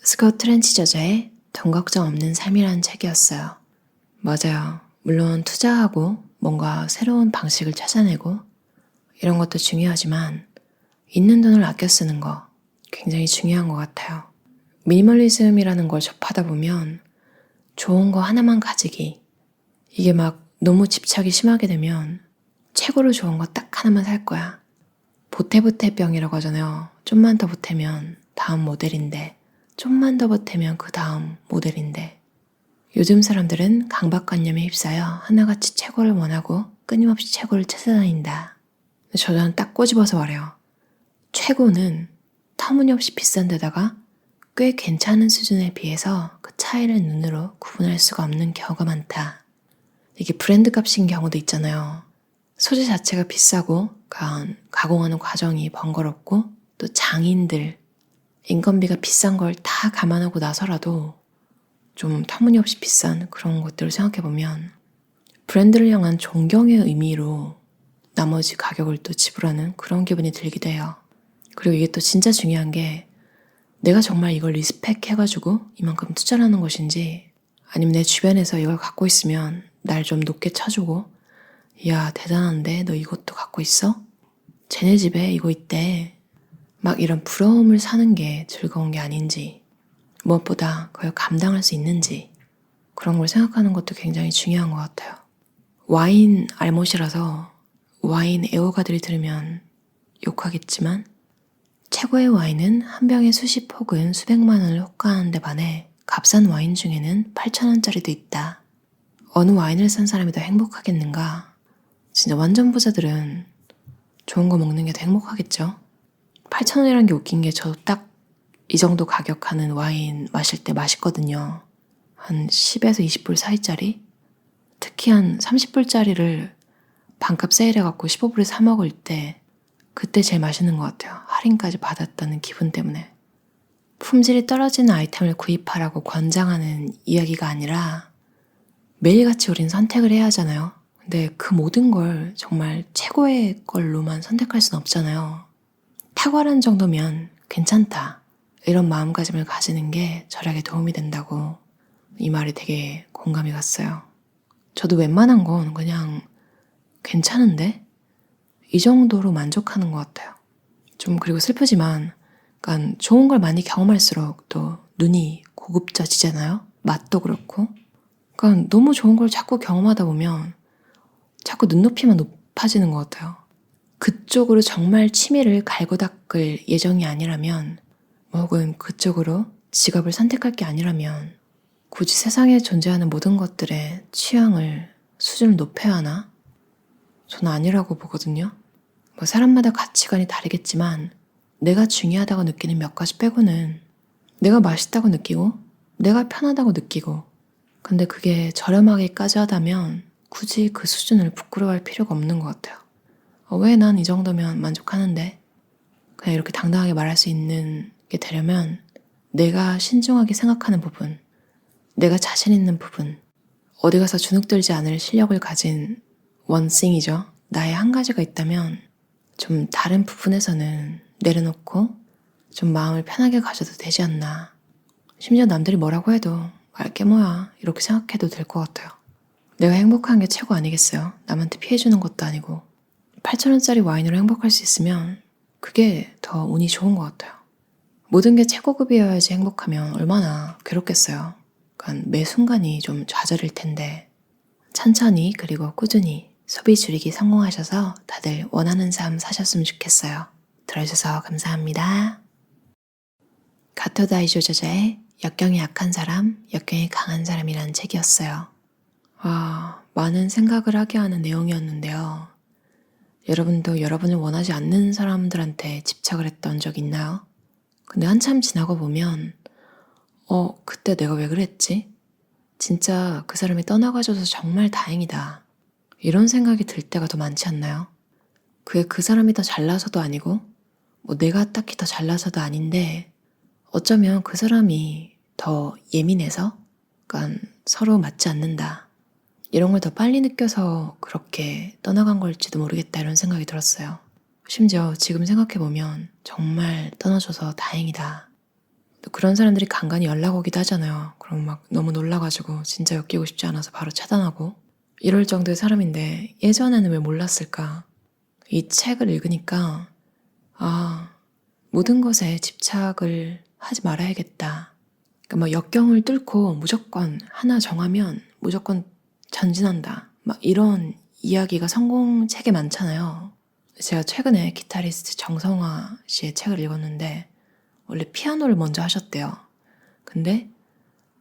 스콧 트렌치 저자의 돈 걱정 없는 삶이라는 책이었어요. 맞아요. 물론 투자하고 뭔가 새로운 방식을 찾아내고 이런 것도 중요하지만 있는 돈을 아껴 쓰는 거 굉장히 중요한 것 같아요. 미니멀리즘이라는 걸 접하다 보면 좋은 거 하나만 가지기, 이게 막 너무 집착이 심하게 되면 최고로 좋은 거 딱 하나만 살 거야. 보태보태병이라고 하잖아요. 좀만 더 보태면 다음 모델인데, 좀만 더 보태면 그 다음 모델인데, 요즘 사람들은 강박관념에 휩싸여 하나같이 최고를 원하고 끊임없이 최고를 찾아다닌다. 저는 딱 꼬집어서 말해요. 최고는 터무니없이 비싼 데다가 꽤 괜찮은 수준에 비해서 그 차이를 눈으로 구분할 수가 없는 경우가 많다. 이게 브랜드 값인 경우도 있잖아요. 소재 자체가 비싸고 가공하는 과정이 번거롭고 또 장인들, 인건비가 비싼 걸 다 감안하고 나서라도 좀 터무니없이 비싼 그런 것들을 생각해보면 브랜드를 향한 존경의 의미로 나머지 가격을 또 지불하는 그런 기분이 들기도 해요. 그리고 이게 또 진짜 중요한 게 내가 정말 이걸 리스펙 해가지고 이만큼 투자를 하는 것인지 아니면 내 주변에서 이걸 갖고 있으면 날 좀 높게 쳐주고 야 대단한데 너 이것도 갖고 있어? 쟤네 집에 이거 있대. 막 이런 부러움을 사는 게 즐거운 게 아닌지 무엇보다 그걸 감당할 수 있는지 그런 걸 생각하는 것도 굉장히 중요한 것 같아요. 와인 알못이라서 와인 애호가들이 들으면 욕하겠지만 최고의 와인은 한 병에 수십 혹은 수백만 원을 호가하는 데 반해 값싼 와인 중에는 8,000원짜리도 있다. 어느 와인을 산 사람이 더 행복하겠는가? 진짜 완전 부자들은 좋은 거 먹는 게 더 행복하겠죠? 8,000원이라는 게 웃긴 게 저도 딱 이 정도 가격 하는 와인 마실 때 맛있거든요. 한 10에서 20불 사이짜리? 특히 한 30불짜리를 반값 세일해갖고 15불에 사 먹을 때 그때 제일 맛있는 것 같아요. 할인까지 받았다는 기분 때문에. 품질이 떨어지는 아이템을 구입하라고 권장하는 이야기가 아니라 매일같이 우린 선택을 해야 하잖아요. 근데 그 모든 걸 정말 최고의 걸로만 선택할 수는 없잖아요. 탁월한 정도면 괜찮다. 이런 마음가짐을 가지는 게 절약에 도움이 된다고 이 말이 되게 공감이 갔어요. 저도 웬만한 건 그냥 괜찮은데? 이 정도로 만족하는 것 같아요. 좀 그리고 슬프지만 약간 좋은 걸 많이 경험할수록 또 눈이 고급져지잖아요. 맛도 그렇고. 그러니까 너무 좋은 걸 자꾸 경험하다 보면 자꾸 눈높이만 높아지는 것 같아요. 그쪽으로 정말 취미를 갈고 닦을 예정이 아니라면 혹은 그쪽으로 직업을 선택할 게 아니라면 굳이 세상에 존재하는 모든 것들의 취향을 수준을 높여야 하나? 저는 아니라고 보거든요. 사람마다 가치관이 다르겠지만 내가 중요하다고 느끼는 몇 가지 빼고는 내가 맛있다고 느끼고 내가 편하다고 느끼고 근데 그게 저렴하게까지 하다면 굳이 그 수준을 부끄러워할 필요가 없는 것 같아요. 왜 난 이 정도면 만족하는데? 그냥 이렇게 당당하게 말할 수 있는 게 되려면 내가 신중하게 생각하는 부분, 내가 자신 있는 부분, 어디 가서 주눅들지 않을 실력을 가진 원싱이죠. 나의 한 가지가 있다면 좀 다른 부분에서는 내려놓고 좀 마음을 편하게 가져도 되지 않나. 심지어 남들이 뭐라고 해도 알게 뭐야 이렇게 생각해도 될 것 같아요. 내가 행복한 게 최고 아니겠어요? 남한테 피해주는 것도 아니고 8,000원짜리 와인으로 행복할 수 있으면 그게 더 운이 좋은 것 같아요. 모든 게 최고급이어야지 행복하면 얼마나 괴롭겠어요. 그러니까 매 순간이 좀 좌절일 텐데 천천히 그리고 꾸준히 소비 줄이기 성공하셔서 다들 원하는 삶 사셨으면 좋겠어요. 들어주셔서 감사합니다. 가토 다이조 저자의 역경이 약한 사람, 역경이 강한 사람이라는 책이었어요. 많은 생각을 하게 하는 내용이었는데요. 여러분도 여러분을 원하지 않는 사람들한테 집착을 했던 적 있나요? 근데 한참 지나고 보면 그때 내가 왜 그랬지? 진짜 그 사람이 떠나가줘서 정말 다행이다. 이런 생각이 들 때가 더 많지 않나요? 그게 그 사람이 더 잘나서도 아니고 내가 딱히 더 잘나서도 아닌데 어쩌면 그 사람이 더 예민해서 그러니까 서로 맞지 않는다. 이런 걸 더 빨리 느껴서 그렇게 떠나간 걸지도 모르겠다 이런 생각이 들었어요. 심지어 지금 생각해보면 정말 떠나줘서 다행이다. 또 그런 사람들이 간간히 연락 오기도 하잖아요. 그럼 막 너무 놀라가지고 진짜 엮이고 싶지 않아서 바로 차단하고 이럴 정도의 사람인데 예전에는 왜 몰랐을까? 이 책을 읽으니까 모든 것에 집착을 하지 말아야겠다. 그러니까 막 역경을 뚫고 무조건 하나 정하면 무조건 전진한다. 막 이런 이야기가 성공책에 많잖아요. 제가 최근에 기타리스트 정성화 씨의 책을 읽었는데 원래 피아노를 먼저 하셨대요. 근데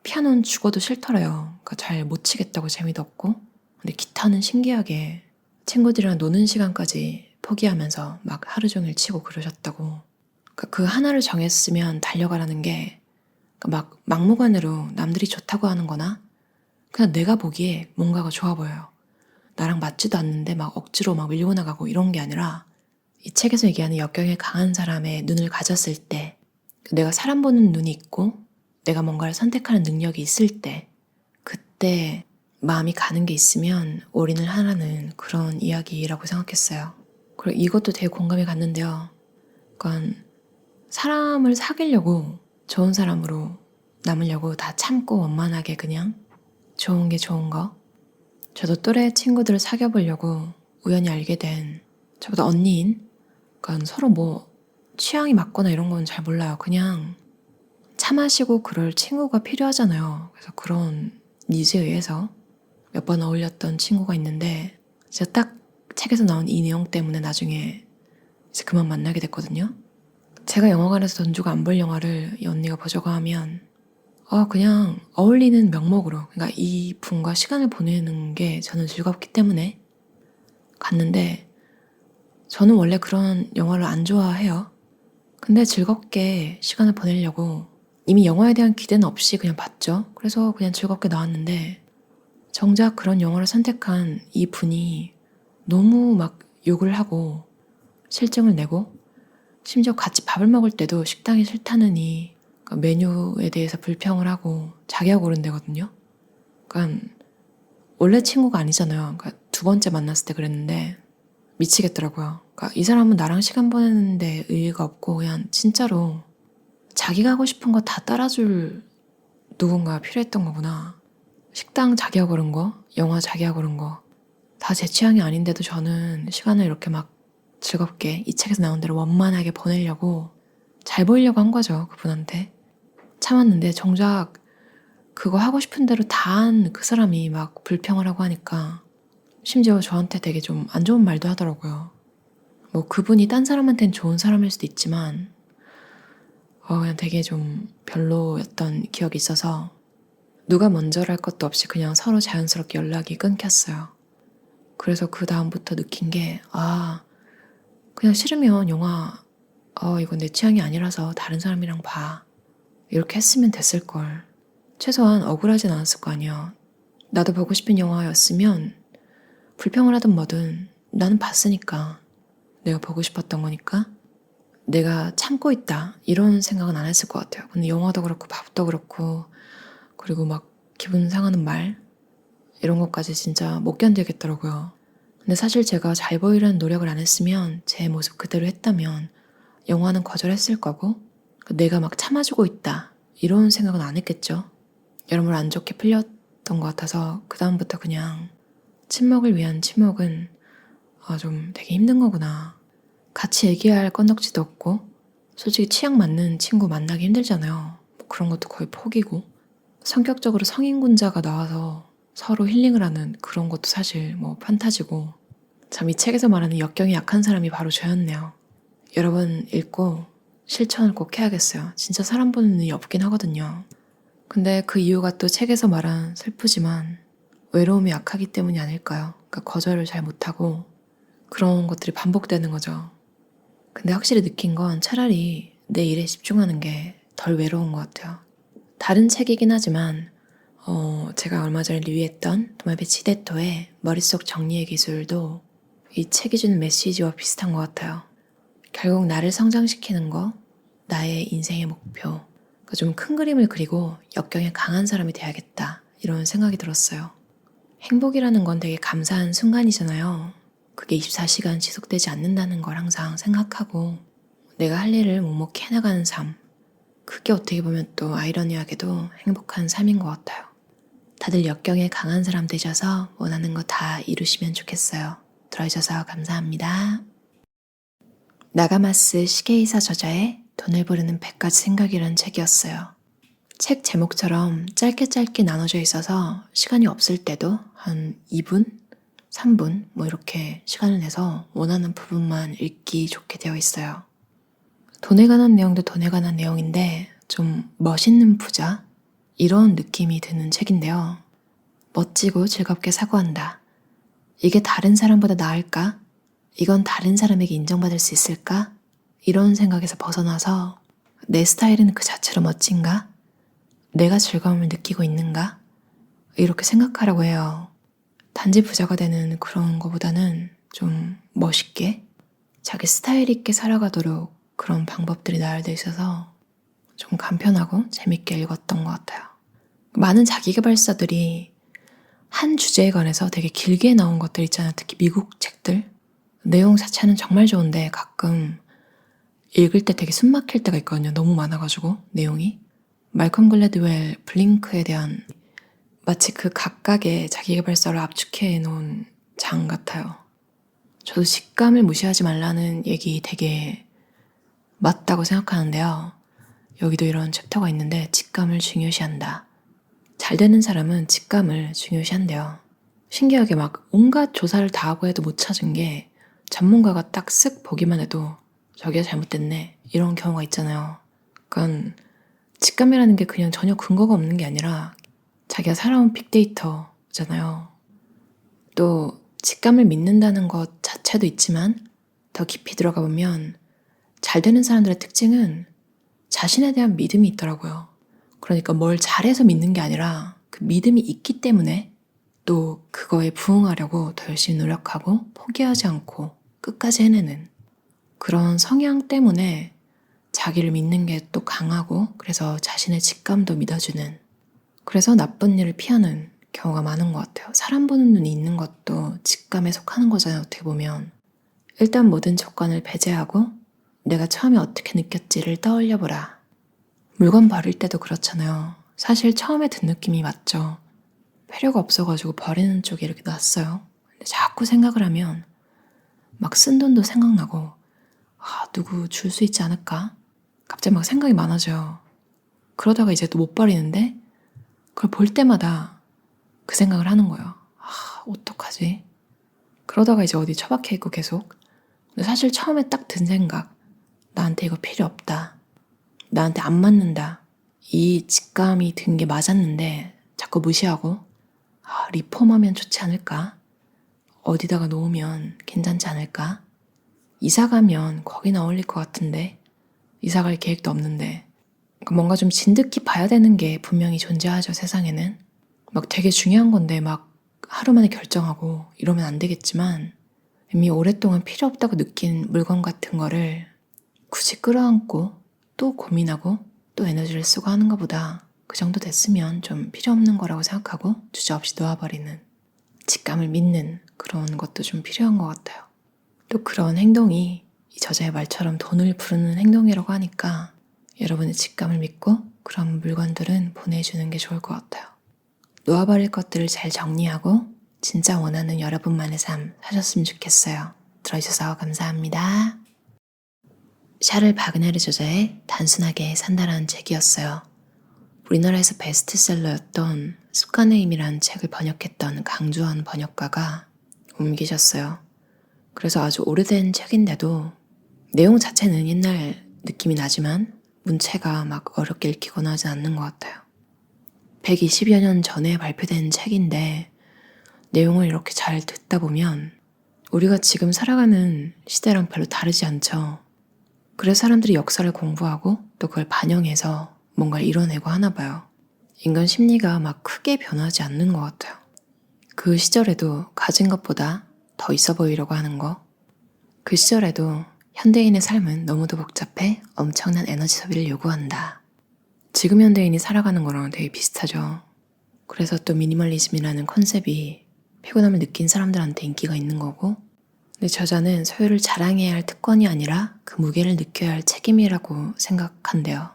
피아노는 죽어도 싫더래요. 그러니까 잘 못 치겠다고 재미도 없고. 근데 기타는 신기하게 친구들이랑 노는 시간까지 포기하면서 막 하루 종일 치고 그러셨다고. 그러니까 그 하나를 정했으면 달려가라는 게 막 막무가내로 남들이 좋다고 하는 거나 그냥 내가 보기에 뭔가가 좋아 보여요. 나랑 맞지도 않는데 막 억지로 막 밀고 나가고 이런 게 아니라 이 책에서 얘기하는 역경에 강한 사람의 눈을 가졌을 때 내가 사람 보는 눈이 있고 내가 뭔가를 선택하는 능력이 있을 때 그때 마음이 가는 게 있으면 올인을 하라는 그런 이야기라고 생각했어요. 그리고 이것도 되게 공감이 갔는데요. 그러니까 사람을 사귀려고 좋은 사람으로 남으려고 다 참고 원만하게 그냥 좋은 게 좋은 거. 저도 또래 친구들을 사귀어보려고 우연히 알게 된 저보다 언니인 그러니까 서로 뭐 취향이 맞거나 이런 건 잘 몰라요. 그냥 차 마시고 그럴 친구가 필요하잖아요. 그래서 그런 니즈에 의해서 몇 번 어울렸던 친구가 있는데 제가 딱 책에서 나온 이 내용 때문에 나중에 이제 그만 만나게 됐거든요. 제가 영화관에서 돈 주고 안 볼 영화를 이 언니가 보자고 하면 그냥 어울리는 명목으로 그러니까 이 분과 시간을 보내는 게 저는 즐겁기 때문에 갔는데 저는 원래 그런 영화를 안 좋아해요. 근데 즐겁게 시간을 보내려고 이미 영화에 대한 기대는 없이 그냥 봤죠. 그래서 그냥 즐겁게 나왔는데 정작 그런 영화를 선택한 이 분이 너무 막 욕을 하고 실증을 내고 심지어 같이 밥을 먹을 때도 식당이 싫다느니 메뉴에 대해서 불평을 하고 자기가 고른대거든요. 그러니까 원래 친구가 아니잖아요. 그러니까 두 번째 만났을 때 그랬는데 미치겠더라고요. 그러니까 이 사람은 나랑 시간 보내는데 의의가 없고 그냥 진짜로 자기가 하고 싶은 거 다 따라줄 누군가 필요했던 거구나. 식당 자기가 고른 거, 영화 자기가 고른 거 다 제 취향이 아닌데도 저는 시간을 이렇게 막 즐겁게 이 책에서 나온 대로 원만하게 보내려고 잘 보이려고 한 거죠. 그분한테. 참았는데 정작 그거 하고 싶은 대로 다 한 그 사람이 막 불평을 하고 하니까 심지어 저한테 되게 좀 안 좋은 말도 하더라고요. 뭐 그분이 딴 사람한테는 좋은 사람일 수도 있지만 그냥 되게 좀 별로였던 기억이 있어서 누가 먼저랄 것도 없이 그냥 서로 자연스럽게 연락이 끊겼어요. 그래서 그 다음부터 느낀 게 그냥 싫으면 영화 이건 내 취향이 아니라서 다른 사람이랑 봐. 이렇게 했으면 됐을걸. 최소한 억울하진 않았을 거 아니야. 나도 보고 싶은 영화였으면 불평을 하든 뭐든 나는 봤으니까 내가 보고 싶었던 거니까 내가 참고 있다 이런 생각은 안 했을 것 같아요. 근데 영화도 그렇고 밥도 그렇고 그리고 막 기분 상하는 말 이런 것까지 진짜 못 견디겠더라고요. 근데 사실 제가 잘 보이려는 노력을 안 했으면 제 모습 그대로 했다면 영화는 거절했을 거고 내가 막 참아주고 있다 이런 생각은 안 했겠죠. 여러모로 안 좋게 풀렸던 것 같아서 그 다음부터 그냥 친목을 위한 침묵은 좀 되게 힘든 거구나. 같이 얘기할 건덕지도 없고 솔직히 취향 맞는 친구 만나기 힘들잖아요. 뭐 그런 것도 거의 포기고 성격적으로 성인군자가 나와서 서로 힐링을 하는 그런 것도 사실 뭐 판타지고 참 이 책에서 말하는 역경이 약한 사람이 바로 저였네요. 여러분 읽고 실천을 꼭 해야겠어요. 진짜 사람 보는 눈이 없긴 하거든요. 근데 그 이유가 또 책에서 말한 슬프지만 외로움이 약하기 때문이 아닐까요? 그러니까 거절을 잘 못하고 그런 것들이 반복되는 거죠. 근데 확실히 느낀 건 차라리 내 일에 집중하는 게 덜 외로운 것 같아요. 다른 책이긴 하지만 제가 얼마 전에 리뷰했던 도마베 치데토의 머릿속 정리의 기술도 이 책이 주는 메시지와 비슷한 것 같아요. 결국 나를 성장시키는 거, 나의 인생의 목표, 좀 큰 그림을 그리고 역경에 강한 사람이 돼야겠다 이런 생각이 들었어요. 행복이라는 건 되게 감사한 순간이잖아요. 그게 24시간 지속되지 않는다는 걸 항상 생각하고 내가 할 일을 묵묵히 해나가는 삶, 그게 어떻게 보면 또 아이러니하게도 행복한 삶인 것 같아요. 다들 역경에 강한 사람 되셔서 원하는 거 다 이루시면 좋겠어요. 들어주셔서 감사합니다. 나가마스 시게이사 저자의 돈을 부르는 100가지 생각이라는 책이었어요. 책 제목처럼 짧게 나눠져 있어서 시간이 없을 때도 한 2분, 3분 이렇게 시간을 내서 원하는 부분만 읽기 좋게 되어 있어요. 돈에 관한 내용도 돈에 관한 내용인데 좀 멋있는 부자? 이런 느낌이 드는 책인데요. 멋지고 즐겁게 사고한다. 이게 다른 사람보다 나을까? 이건 다른 사람에게 인정받을 수 있을까? 이런 생각에서 벗어나서 내 스타일은 그 자체로 멋진가? 내가 즐거움을 느끼고 있는가? 이렇게 생각하라고 해요. 단지 부자가 되는 그런 거보다는 좀 멋있게 자기 스타일 있게 살아가도록 그런 방법들이 나열되어 있어서 좀 간편하고 재밌게 읽었던 것 같아요. 많은 자기계발서들이 한 주제에 관해서 되게 길게 나온 것들 있잖아요. 특히 미국 책들. 내용 자체는 정말 좋은데 가끔 읽을 때 되게 숨 막힐 때가 있거든요. 너무 많아가지고 내용이. 말콤 글래드웰 블링크에 대한 마치 그 각각의 자기계발서를 압축해 놓은 장 같아요. 저도 직감을 무시하지 말라는 얘기 되게 맞다고 생각하는데요. 여기도 이런 챕터가 있는데 직감을 중요시한다. 잘 되는 사람은 직감을 중요시한대요. 신기하게 막 온갖 조사를 다 하고 해도 못 찾은 게 전문가가 딱 쓱 보기만 해도 저게 잘못됐네 이런 경우가 있잖아요. 그러니까 직감이라는 게 그냥 전혀 근거가 없는 게 아니라 자기가 살아온 빅데이터잖아요. 또 직감을 믿는다는 것 자체도 있지만 더 깊이 들어가 보면 잘 되는 사람들의 특징은 자신에 대한 믿음이 있더라고요. 그러니까 뭘 잘해서 믿는 게 아니라 그 믿음이 있기 때문에 또 그거에 부응하려고 더 열심히 노력하고 포기하지 않고 끝까지 해내는 그런 성향 때문에 자기를 믿는 게 또 강하고 그래서 자신의 직감도 믿어주는 그래서 나쁜 일을 피하는 경우가 많은 것 같아요. 사람 보는 눈이 있는 것도 직감에 속하는 거잖아요. 어떻게 보면. 일단 모든 조건을 배제하고 내가 처음에 어떻게 느꼈지를 떠올려보라. 물건 버릴 때도 그렇잖아요. 사실 처음에 든 느낌이 맞죠. 필요가 없어가지고 버리는 쪽에 이렇게 놨어요. 근데 자꾸 생각을 하면 막 쓴 돈도 생각나고 누구 줄 수 있지 않을까? 갑자기 막 생각이 많아져요. 그러다가 이제 또 못 버리는데 그걸 볼 때마다 그 생각을 하는 거예요. 어떡하지? 그러다가 이제 어디 처박혀 있고 계속. 근데 사실 처음에 딱 든 생각, 나한테 이거 필요 없다. 나한테 안 맞는다. 이 직감이 든 게 맞았는데 자꾸 무시하고 리폼하면 좋지 않을까? 어디다가 놓으면 괜찮지 않을까? 이사 가면 거기나 어울릴 것 같은데 이사 갈 계획도 없는데 뭔가 좀 진득히 봐야 되는 게 분명히 존재하죠. 세상에는. 막 되게 중요한 건데 막 하루 만에 결정하고 이러면 안 되겠지만 이미 오랫동안 필요 없다고 느낀 물건 같은 거를 굳이 끌어안고 또 고민하고 또 에너지를 쓰고 하는 것보다 그 정도 됐으면 좀 필요 없는 거라고 생각하고 주저없이 놓아버리는 직감을 믿는 그런 것도 좀 필요한 것 같아요. 또 그런 행동이 이 저자의 말처럼 돈을 부르는 행동이라고 하니까 여러분의 직감을 믿고 그런 물건들은 보내주는 게 좋을 것 같아요. 놓아버릴 것들을 잘 정리하고 진짜 원하는 여러분만의 삶 사셨으면 좋겠어요. 들어주셔서 감사합니다. 샤를 바그네르 저자의 단순하게 산다라는 책이었어요. 우리나라에서 베스트셀러였던 습관의 힘이라는 책을 번역했던 강주원 번역가가 옮기셨어요. 그래서 아주 오래된 책인데도 내용 자체는 옛날 느낌이 나지만 문체가 막 어렵게 읽히거나 하진 않는 것 같아요. 120여 년 전에 발표된 책인데 내용을 이렇게 잘 듣다 보면 우리가 지금 살아가는 시대랑 별로 다르지 않죠. 그래서 사람들이 역사를 공부하고 또 그걸 반영해서 뭔가를 이뤄내고 하나 봐요. 인간 심리가 막 크게 변하지 않는 것 같아요. 그 시절에도 가진 것보다 더 있어 보이려고 하는 거. 그 시절에도 현대인의 삶은 너무도 복잡해 엄청난 에너지 소비를 요구한다. 지금 현대인이 살아가는 거랑 되게 비슷하죠. 그래서 또 미니멀리즘이라는 컨셉이 피곤함을 느낀 사람들한테 인기가 있는 거고, 근데 저자는 소유를 자랑해야 할 특권이 아니라 그 무게를 느껴야 할 책임이라고 생각한대요.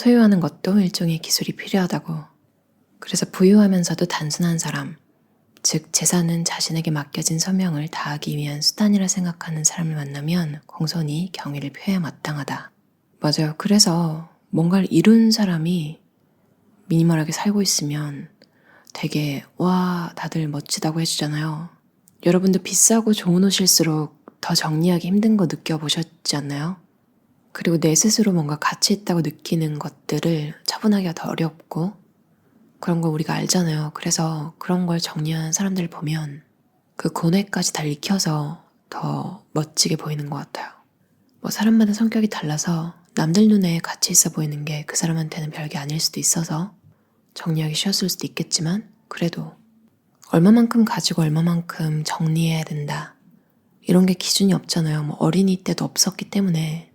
소유하는 것도 일종의 기술이 필요하다고. 그래서 부유하면서도 단순한 사람, 즉 재산은 자신에게 맡겨진 소명을 다하기 위한 수단이라 생각하는 사람을 만나면 공손히 경의를 표해야 마땅하다. 맞아요. 그래서 뭔가를 이룬 사람이 미니멀하게 살고 있으면 되게 와 다들 멋지다고 해주잖아요. 여러분도 비싸고 좋은 옷일수록 더 정리하기 힘든 거 느껴보셨지 않나요? 그리고 내 스스로 뭔가 가치 있다고 느끼는 것들을 처분하기가 더 어렵고 그런 걸 우리가 알잖아요. 그래서 그런 걸 정리한 사람들을 보면 그 고뇌까지 다 익혀서 더 멋지게 보이는 것 같아요. 뭐 사람마다 성격이 달라서 남들 눈에 가치 있어 보이는 게 그 사람한테는 별게 아닐 수도 있어서 정리하기 쉬웠을 수도 있겠지만 그래도 얼마만큼 가지고 얼마만큼 정리해야 된다. 이런 게 기준이 없잖아요. 뭐 어린이 때도 없었기 때문에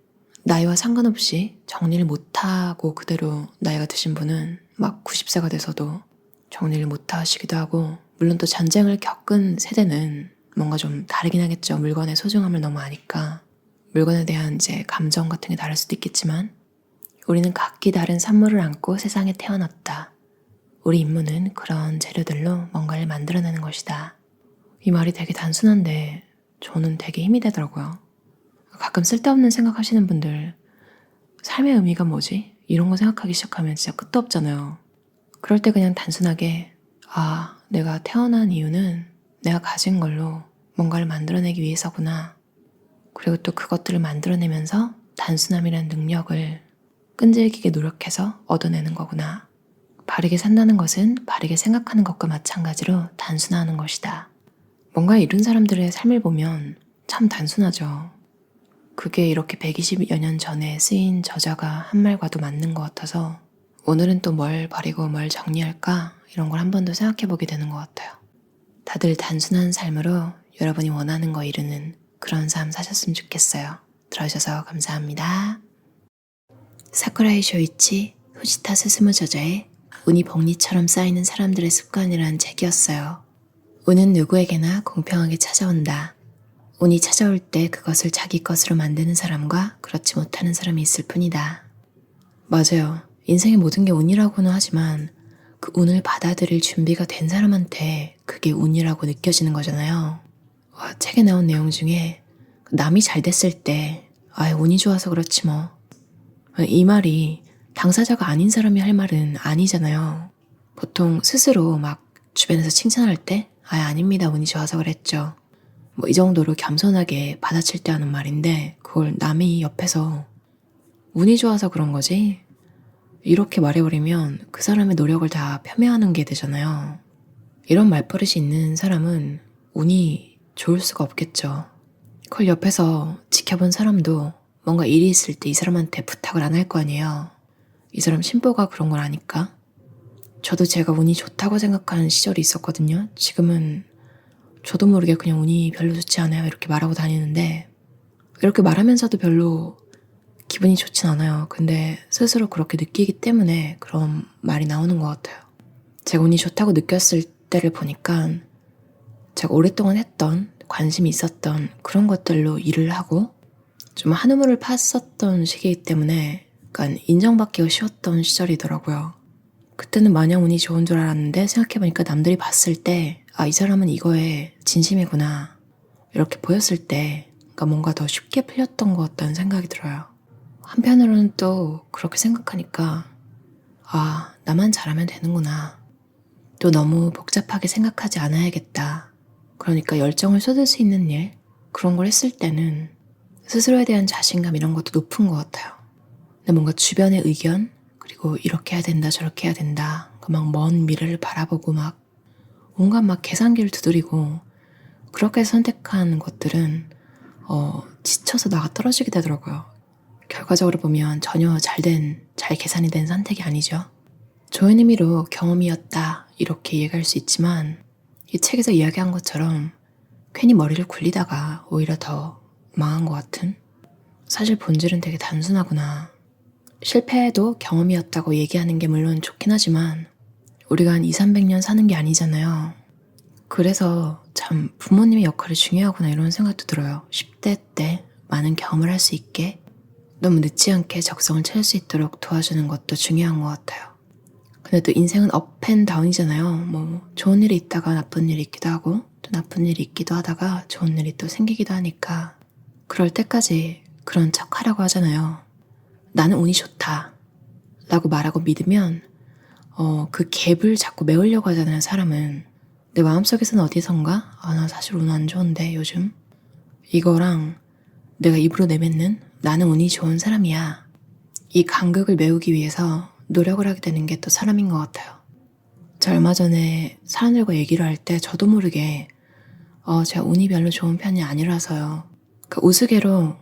나이와 상관없이 정리를 못하고 그대로 나이가 드신 분은 막 90세가 돼서도 정리를 못하시기도 하고 물론 또 전쟁을 겪은 세대는 뭔가 좀 다르긴 하겠죠. 물건의 소중함을 너무 아니까 물건에 대한 이제 감정 같은 게 다를 수도 있겠지만 우리는 각기 다른 산물을 안고 세상에 태어났다. 우리 임무는 그런 재료들로 뭔가를 만들어내는 것이다. 이 말이 되게 단순한데 저는 되게 힘이 되더라고요. 가끔 쓸데없는 생각하시는 분들 삶의 의미가 뭐지? 이런 거 생각하기 시작하면 진짜 끝도 없잖아요. 그럴 때 그냥 단순하게 내가 태어난 이유는 내가 가진 걸로 뭔가를 만들어내기 위해서구나. 그리고 또 그것들을 만들어내면서 단순함이라는 능력을 끈질기게 노력해서 얻어내는 거구나. 바르게 산다는 것은 바르게 생각하는 것과 마찬가지로 단순화하는 것이다. 뭔가 이룬 사람들의 삶을 보면 참 단순하죠. 그게 이렇게 120여 년 전에 쓰인 저자가 한 말과도 맞는 것 같아서 오늘은 또 뭘 버리고 뭘 정리할까 이런 걸 한 번 더 생각해 보게 되는 것 같아요. 다들 단순한 삶으로 여러분이 원하는 거 이루는 그런 삶 사셨으면 좋겠어요. 들어주셔서 감사합니다. 사쿠라이 쇼이치 후지타 스스무 저자의 운이 복리처럼 쌓이는 사람들의 습관이라는 책이었어요. 운은 누구에게나 공평하게 찾아온다. 운이 찾아올 때 그것을 자기 것으로 만드는 사람과 그렇지 못하는 사람이 있을 뿐이다. 맞아요. 인생의 모든 게 운이라고는 하지만 그 운을 받아들일 준비가 된 사람한테 그게 운이라고 느껴지는 거잖아요. 책에 나온 내용 중에 남이 잘 됐을 때 운이 좋아서 그렇지 뭐. 이 말이 당사자가 아닌 사람이 할 말은 아니잖아요. 보통 스스로 막 주변에서 칭찬할 때 아닙니다. 운이 좋아서 그랬죠. 뭐 이 정도로 겸손하게 받아칠 때 하는 말인데 그걸 남이 옆에서 운이 좋아서 그런 거지? 이렇게 말해버리면 그 사람의 노력을 다 폄훼하는 게 되잖아요. 이런 말버릇이 있는 사람은 운이 좋을 수가 없겠죠. 그걸 옆에서 지켜본 사람도 뭔가 일이 있을 때 이 사람한테 부탁을 안 할 거 아니에요. 이 사람 신보가 그런 걸 아니까. 저도 제가 운이 좋다고 생각하는 시절이 있었거든요. 지금은 저도 모르게 그냥 운이 별로 좋지 않아요 이렇게 말하고 다니는데 이렇게 말하면서도 별로 기분이 좋진 않아요. 근데 스스로 그렇게 느끼기 때문에 그런 말이 나오는 것 같아요. 제가 운이 좋다고 느꼈을 때를 보니까 제가 오랫동안 했던 관심이 있었던 그런 것들로 일을 하고 좀 한우물을 팠었던 시기이기 때문에 약간 인정받기가 쉬웠던 시절이더라고요. 그때는 마냥 운이 좋은 줄 알았는데 생각해보니까 남들이 봤을 때 이 사람은 이거에 진심이구나 이렇게 보였을 때 그러니까 뭔가 더 쉽게 풀렸던 것 같다는 생각이 들어요. 한편으로는 또 그렇게 생각하니까 나만 잘하면 되는구나. 또 너무 복잡하게 생각하지 않아야겠다. 그러니까 열정을 쏟을 수 있는 일 그런 걸 했을 때는 스스로에 대한 자신감 이런 것도 높은 것 같아요. 근데 뭔가 주변의 의견 그리고 이렇게 해야 된다 저렇게 해야 된다 막 먼 미래를 바라보고 막 온갖 막 계산기를 두드리고 그렇게 선택한 것들은 지쳐서 나가 떨어지게 되더라고요. 결과적으로 보면 전혀 잘 계산이 된 선택이 아니죠. 좋은 의미로 경험이었다 이렇게 얘기할 수 있지만 이 책에서 이야기한 것처럼 괜히 머리를 굴리다가 오히려 더 망한 것 같은? 사실 본질은 되게 단순하구나. 실패해도 경험이었다고 얘기하는 게 물론 좋긴 하지만 우리가 한 200~300년 사는 게 아니잖아요. 그래서 참 부모님의 역할이 중요하구나 이런 생각도 들어요. 10대 때 많은 경험을 할 수 있게 너무 늦지 않게 적성을 찾을 수 있도록 도와주는 것도 중요한 것 같아요. 근데 또 인생은 업앤다운이잖아요. 뭐 좋은 일이 있다가 나쁜 일이 있기도 하고 또 나쁜 일이 있기도 하다가 좋은 일이 또 생기기도 하니까 그럴 때까지 그런 척 하라고 하잖아요. 나는 운이 좋다 라고 말하고 믿으면 그 갭을 자꾸 메우려고 하잖아요. 사람은. 내 마음속에서는 어디선가 나 사실 운 안 좋은데 요즘 이거랑 내가 입으로 내뱉는 나는 운이 좋은 사람이야, 이 간극을 메우기 위해서 노력을 하게 되는 게 또 사람인 것 같아요. 저 얼마 전에 사람들과 얘기를 할 때 저도 모르게 제가 운이 별로 좋은 편이 아니라서요, 그 우스개로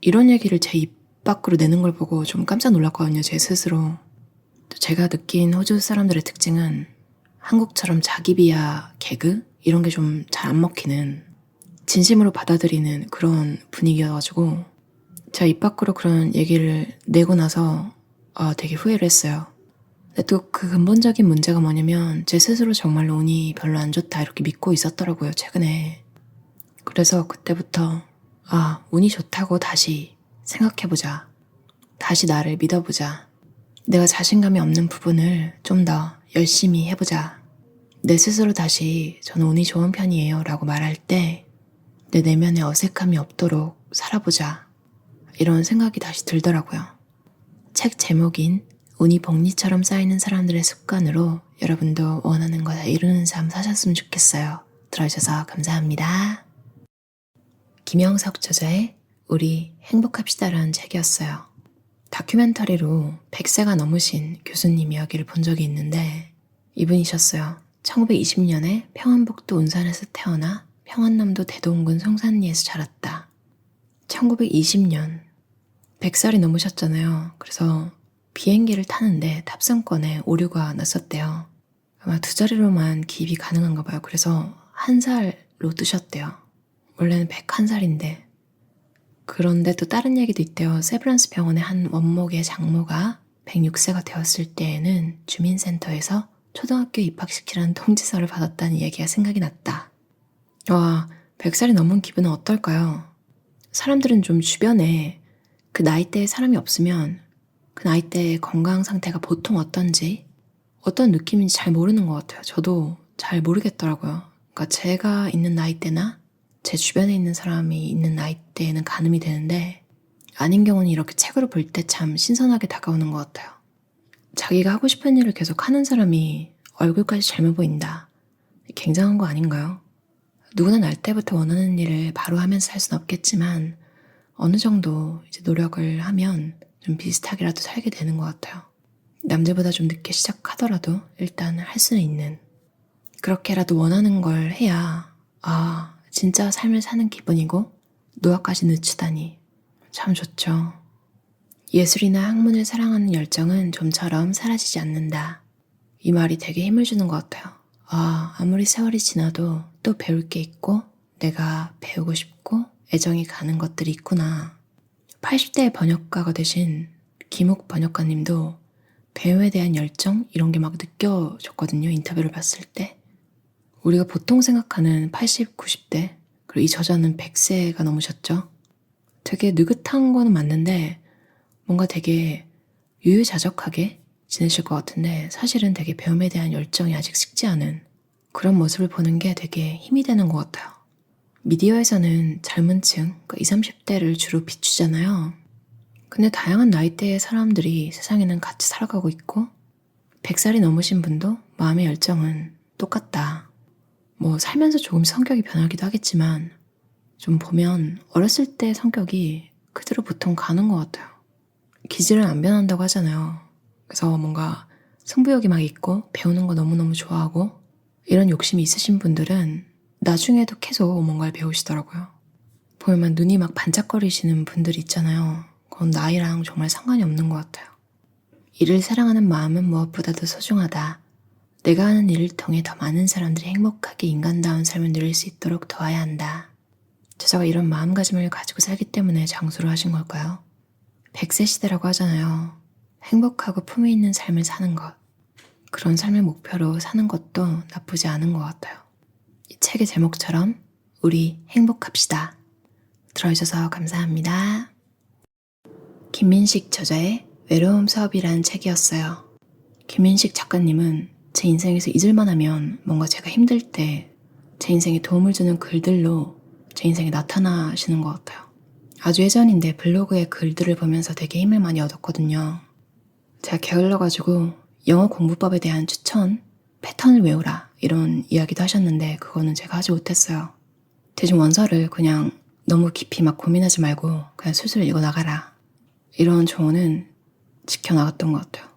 이런 얘기를 제 입 밖으로 내는 걸 보고 좀 깜짝 놀랐거든요. 제 스스로. 또 제가 느낀 호주 사람들의 특징은 한국처럼 자기 비하 개그 이런 게 좀 잘 안 먹히는, 진심으로 받아들이는 그런 분위기여가지고 제가 입 밖으로 그런 얘기를 내고 나서 되게 후회를 했어요. 근데 또 그 근본적인 문제가 뭐냐면 제 스스로 정말로 운이 별로 안 좋다 이렇게 믿고 있었더라고요, 최근에. 그래서 그때부터 운이 좋다고 다시 생각해보자. 다시 나를 믿어보자. 내가 자신감이 없는 부분을 좀 더 열심히 해보자. 내 스스로 다시 저는 운이 좋은 편이에요 라고 말할 때 내 내면에 어색함이 없도록 살아보자. 이런 생각이 다시 들더라고요. 책 제목인 운이 복리처럼 쌓이는 사람들의 습관으로 여러분도 원하는 거 다 이루는 삶 사셨으면 좋겠어요. 들어주셔서 감사합니다. 김영석 저자의 우리 행복합시다라는 책이었어요. 다큐멘터리로 100세가 넘으신 교수님 이야기를 본 적이 있는데 이분이셨어요. 1920년에 평안북도 운산에서 태어나 평안남도 대동군 성산리에서 자랐다. 1920년 100살이 넘으셨잖아요. 그래서 비행기를 타는데 탑승권에 오류가 났었대요. 아마 2자리로만 기입이 가능한가 봐요. 그래서 1살로 뜨셨대요. 원래는 101살인데. 그런데 또 다른 얘기도 있대요. 세브란스 병원의 한 원목의 장모가 106세가 되었을 때에는 주민센터에서 초등학교 입학시키라는 통지서를 받았다는 얘기가 생각이 났다. 와, 100살이 넘은 기분은 어떨까요? 사람들은 좀 주변에 그 나이대에 사람이 없으면 그 나이대의 건강 상태가 보통 어떤지, 어떤 느낌인지 잘 모르는 것 같아요. 저도 잘 모르겠더라고요. 그러니까 제가 있는 나이대나 제 주변에 있는 사람이 있는 나이대에는 가늠이 되는데 아닌 경우는 이렇게 책으로 볼 때 참 신선하게 다가오는 것 같아요. 자기가 하고 싶은 일을 계속 하는 사람이 얼굴까지 젊어 보인다. 굉장한 거 아닌가요? 누구나 날 때부터 원하는 일을 바로 하면서 살 수는 없겠지만 어느 정도 이제 노력을 하면 좀 비슷하게라도 살게 되는 것 같아요. 남들보다 좀 늦게 시작하더라도 일단 할 수는 있는, 그렇게라도 원하는 걸 해야 진짜 삶을 사는 기분이고 노화까지 늦추다니 참 좋죠. 예술이나 학문을 사랑하는 열정은 좀처럼 사라지지 않는다. 이 말이 되게 힘을 주는 것 같아요. 아무리 세월이 지나도 또 배울 게 있고 내가 배우고 싶고 애정이 가는 것들이 있구나. 80대 번역가가 되신 김욱 번역가님도 배움에 대한 열정 이런 게 막 느껴졌거든요. 인터뷰를 봤을 때. 우리가 보통 생각하는 80, 90대 그리고 이 저자는 100세가 넘으셨죠. 되게 느긋한 거는 맞는데 뭔가 되게 유유자적하게 지내실 것 같은데 사실은 되게 배움에 대한 열정이 아직 식지 않은 그런 모습을 보는 게 되게 힘이 되는 것 같아요. 미디어에서는 젊은 층, 그러니까 20, 30대를 주로 비추잖아요. 근데 다양한 나이대의 사람들이 세상에는 같이 살아가고 있고 100살이 넘으신 분도 마음의 열정은 똑같다. 뭐 살면서 조금 성격이 변하기도 하겠지만 좀 보면 어렸을 때 성격이 그대로 보통 가는 것 같아요. 기질은 안 변한다고 하잖아요. 그래서 뭔가 승부욕이 막 있고 배우는 거 너무너무 좋아하고 이런 욕심이 있으신 분들은 나중에도 계속 뭔가를 배우시더라고요. 보면 눈이 막 반짝거리시는 분들이 있잖아요. 그건 나이랑 정말 상관이 없는 것 같아요. 일을 사랑하는 마음은 무엇보다도 소중하다. 내가 하는 일을 통해 더 많은 사람들이 행복하게 인간다운 삶을 누릴 수 있도록 도와야 한다. 저자가 이런 마음가짐을 가지고 살기 때문에 장수를 하신 걸까요? 100세 시대라고 하잖아요. 행복하고 품위 있는 삶을 사는 것. 그런 삶을 목표로 사는 것도 나쁘지 않은 것 같아요. 이 책의 제목처럼 우리 행복합시다. 들어주셔서 감사합니다. 김민식 저자의 외로움 수업이라는 책이었어요. 김민식 작가님은 제 인생에서 잊을만 하면 뭔가 제가 힘들 때 제 인생에 도움을 주는 글들로 제 인생에 나타나시는 것 같아요. 아주 예전인데 블로그의 글들을 보면서 되게 힘을 많이 얻었거든요. 제가 게을러가지고 영어 공부법에 대한 추천, 패턴을 외우라 이런 이야기도 하셨는데 그거는 제가 하지 못했어요. 대충 원서를 그냥 너무 깊이 막 고민하지 말고 그냥 술술 읽어나가라 이런 조언은 지켜나갔던 것 같아요.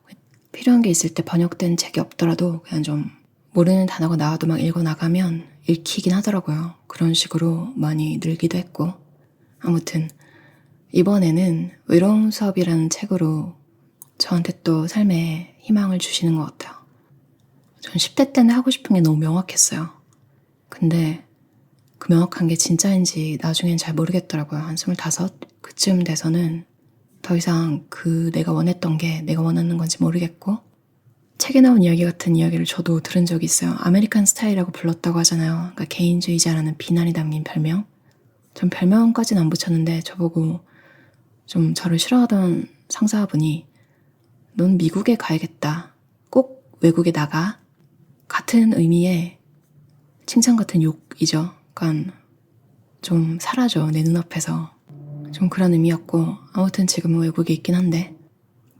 필요한 게 있을 때 번역된 책이 없더라도 그냥 좀 모르는 단어가 나와도 막 읽어나가면 읽히긴 하더라고요. 그런 식으로 많이 늘기도 했고 아무튼 이번에는 외로움 수업이라는 책으로 저한테 또 삶에 희망을 주시는 것 같아요. 전 10대 때는 하고 싶은 게 너무 명확했어요. 근데 그 명확한 게 진짜인지 나중엔 잘 모르겠더라고요. 한 25 그쯤 돼서는 더 이상 내가 원했던 게 내가 원하는 건지 모르겠고 책에 나온 이야기 같은 이야기를 저도 들은 적이 있어요. 아메리칸 스타일이라고 불렀다고 하잖아요. 그러니까 개인주의자라는 비난이 담긴 별명. 전 별명까지는 안 붙였는데 저보고 좀 저를 싫어하던 상사분이 넌 미국에 가야겠다. 꼭 외국에 나가. 같은 의미의 칭찬 같은 욕이죠. 그러니까 좀 사라져 내 눈앞에서. 좀 그런 의미였고 아무튼 지금은 외국에 있긴 한데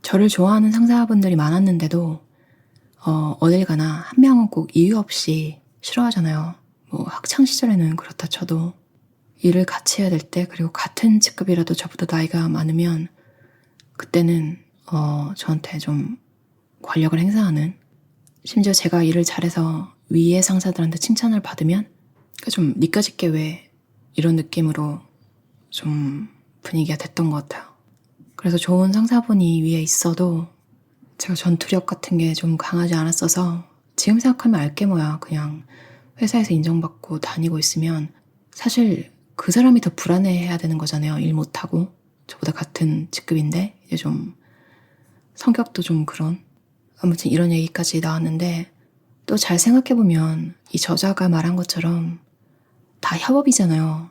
저를 좋아하는 상사분들이 많았는데도 어딜 가나 한 명은 꼭 이유 없이 싫어하잖아요. 뭐 학창시절에는 그렇다 쳐도 일을 같이 해야 될 때 그리고 같은 직급이라도 저보다 나이가 많으면 그때는 저한테 좀 권력을 행사하는 심지어 제가 일을 잘해서 위의 상사들한테 칭찬을 받으면 좀 니까짓게 왜 이런 느낌으로 좀 분위기가 됐던 것 같아요. 그래서 좋은 상사분이 위에 있어도 제가 전투력 같은 게 좀 강하지 않았어서 지금 생각하면 알게 뭐야. 그냥 회사에서 인정받고 다니고 있으면 사실 그 사람이 더 불안해해야 되는 거잖아요. 일 못하고 저보다 같은 직급인데 이제 좀 성격도 좀 그런 아무튼 이런 얘기까지 나왔는데 또 잘 생각해보면 이 저자가 말한 것처럼 다 협업이잖아요.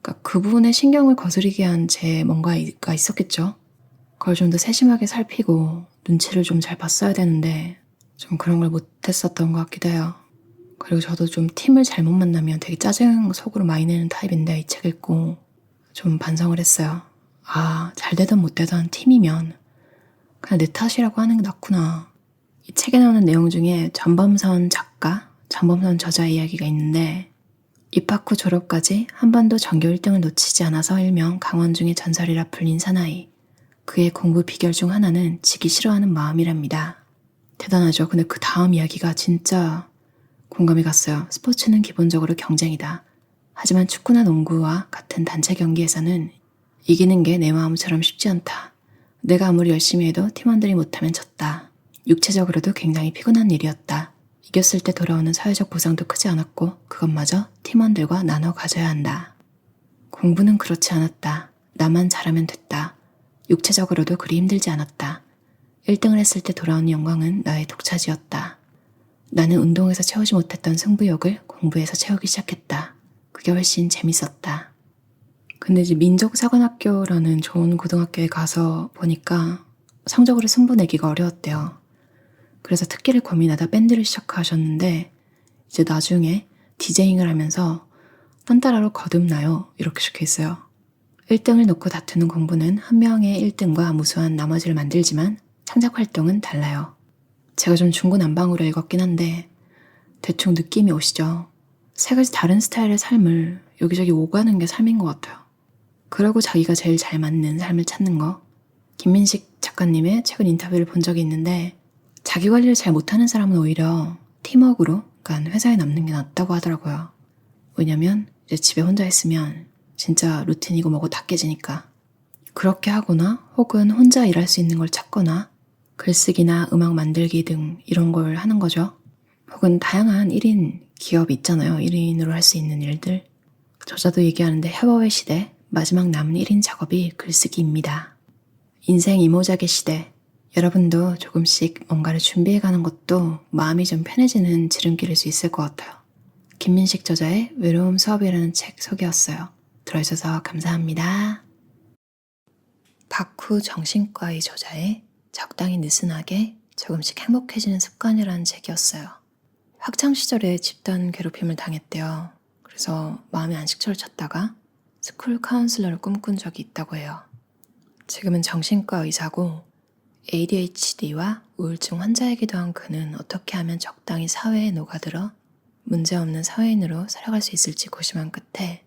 그러니까 그분의 신경을 거스르게 한 제 뭔가가 있었겠죠. 그걸 좀 더 세심하게 살피고 눈치를 좀 잘 봤어야 되는데 좀 그런 걸 못했었던 것 같기도 해요. 그리고 저도 좀 팀을 잘못 만나면 되게 짜증 속으로 많이 내는 타입인데 이 책 읽고 좀 반성을 했어요. 아, 잘 되든 못 되든 팀이면 그냥 내 탓이라고 하는 게 낫구나. 이 책에 나오는 내용 중에 전범선 저자 이야기가 있는데 입학 후 졸업까지 한 번도 전교 1등을 놓치지 않아서 일명 강원중의 전설이라 불린 사나이. 그의 공부 비결 중 하나는 지기 싫어하는 마음이랍니다. 대단하죠. 근데 그 다음 이야기가 진짜 공감이 갔어요. 스포츠는 기본적으로 경쟁이다. 하지만 축구나 농구와 같은 단체 경기에서는 이기는 게 내 마음처럼 쉽지 않다. 내가 아무리 열심히 해도 팀원들이 못하면 졌다. 육체적으로도 굉장히 피곤한 일이었다. 이겼을 때 돌아오는 사회적 보상도 크지 않았고 그것마저 팀원들과 나눠 가져야 한다. 공부는 그렇지 않았다. 나만 잘하면 됐다. 육체적으로도 그리 힘들지 않았다. 1등을 했을 때 돌아오는 영광은 나의 독차지였다. 나는 운동에서 채우지 못했던 승부욕을 공부에서 채우기 시작했다. 그게 훨씬 재밌었다. 근데 이제 민족사관학교라는 좋은 고등학교에 가서 보니까 성적으로 승부 내기가 어려웠대요. 그래서 특기를 고민하다 밴드를 시작하셨는데 이제 나중에 디제잉을 하면서 딴따라로 거듭나요. 이렇게 적혀있어요. 1등을 놓고 다투는 공부는 한 명의 1등과 무수한 나머지를 만들지만 창작 활동은 달라요. 제가 좀 중구난방으로 읽었긴 한데 대충 느낌이 오시죠? 세 가지 다른 스타일의 삶을 여기저기 오가는 게 삶인 것 같아요. 그러고 자기가 제일 잘 맞는 삶을 찾는 거. 김민식 작가님의 최근 인터뷰를 본 적이 있는데 자기 관리를 잘 못하는 사람은 오히려 팀워크로 그러니까 회사에 남는 게 낫다고 하더라고요. 왜냐면 이제 집에 혼자 있으면 진짜 루틴이고 뭐고 다 깨지니까. 그렇게 하거나 혹은 혼자 일할 수 있는 걸 찾거나 글쓰기나 음악 만들기 등 이런 걸 하는 거죠. 혹은 다양한 1인 기업이 있잖아요. 1인으로 할 수 있는 일들. 저자도 얘기하는데 협업의 시대, 마지막 남은 1인 작업이 글쓰기입니다. 인생 이모작의 시대, 여러분도 조금씩 뭔가를 준비해가는 것도 마음이 좀 편해지는 지름길일 수 있을 것 같아요. 김민식 저자의 외로움 수업이라는 책 소개였어요. 들어주셔서 감사합니다. 박후 정신과의 저자의 적당히 느슨하게 조금씩 행복해지는 습관이라는 책이었어요. 학창시절에 집단 괴롭힘을 당했대요. 그래서 마음의 안식처를 찾다가 스쿨 카운슬러를 꿈꾼 적이 있다고 해요. 지금은 정신과 의사고 ADHD와 우울증 환자이기도 한 그는 어떻게 하면 적당히 사회에 녹아들어 문제없는 사회인으로 살아갈 수 있을지 고심한 끝에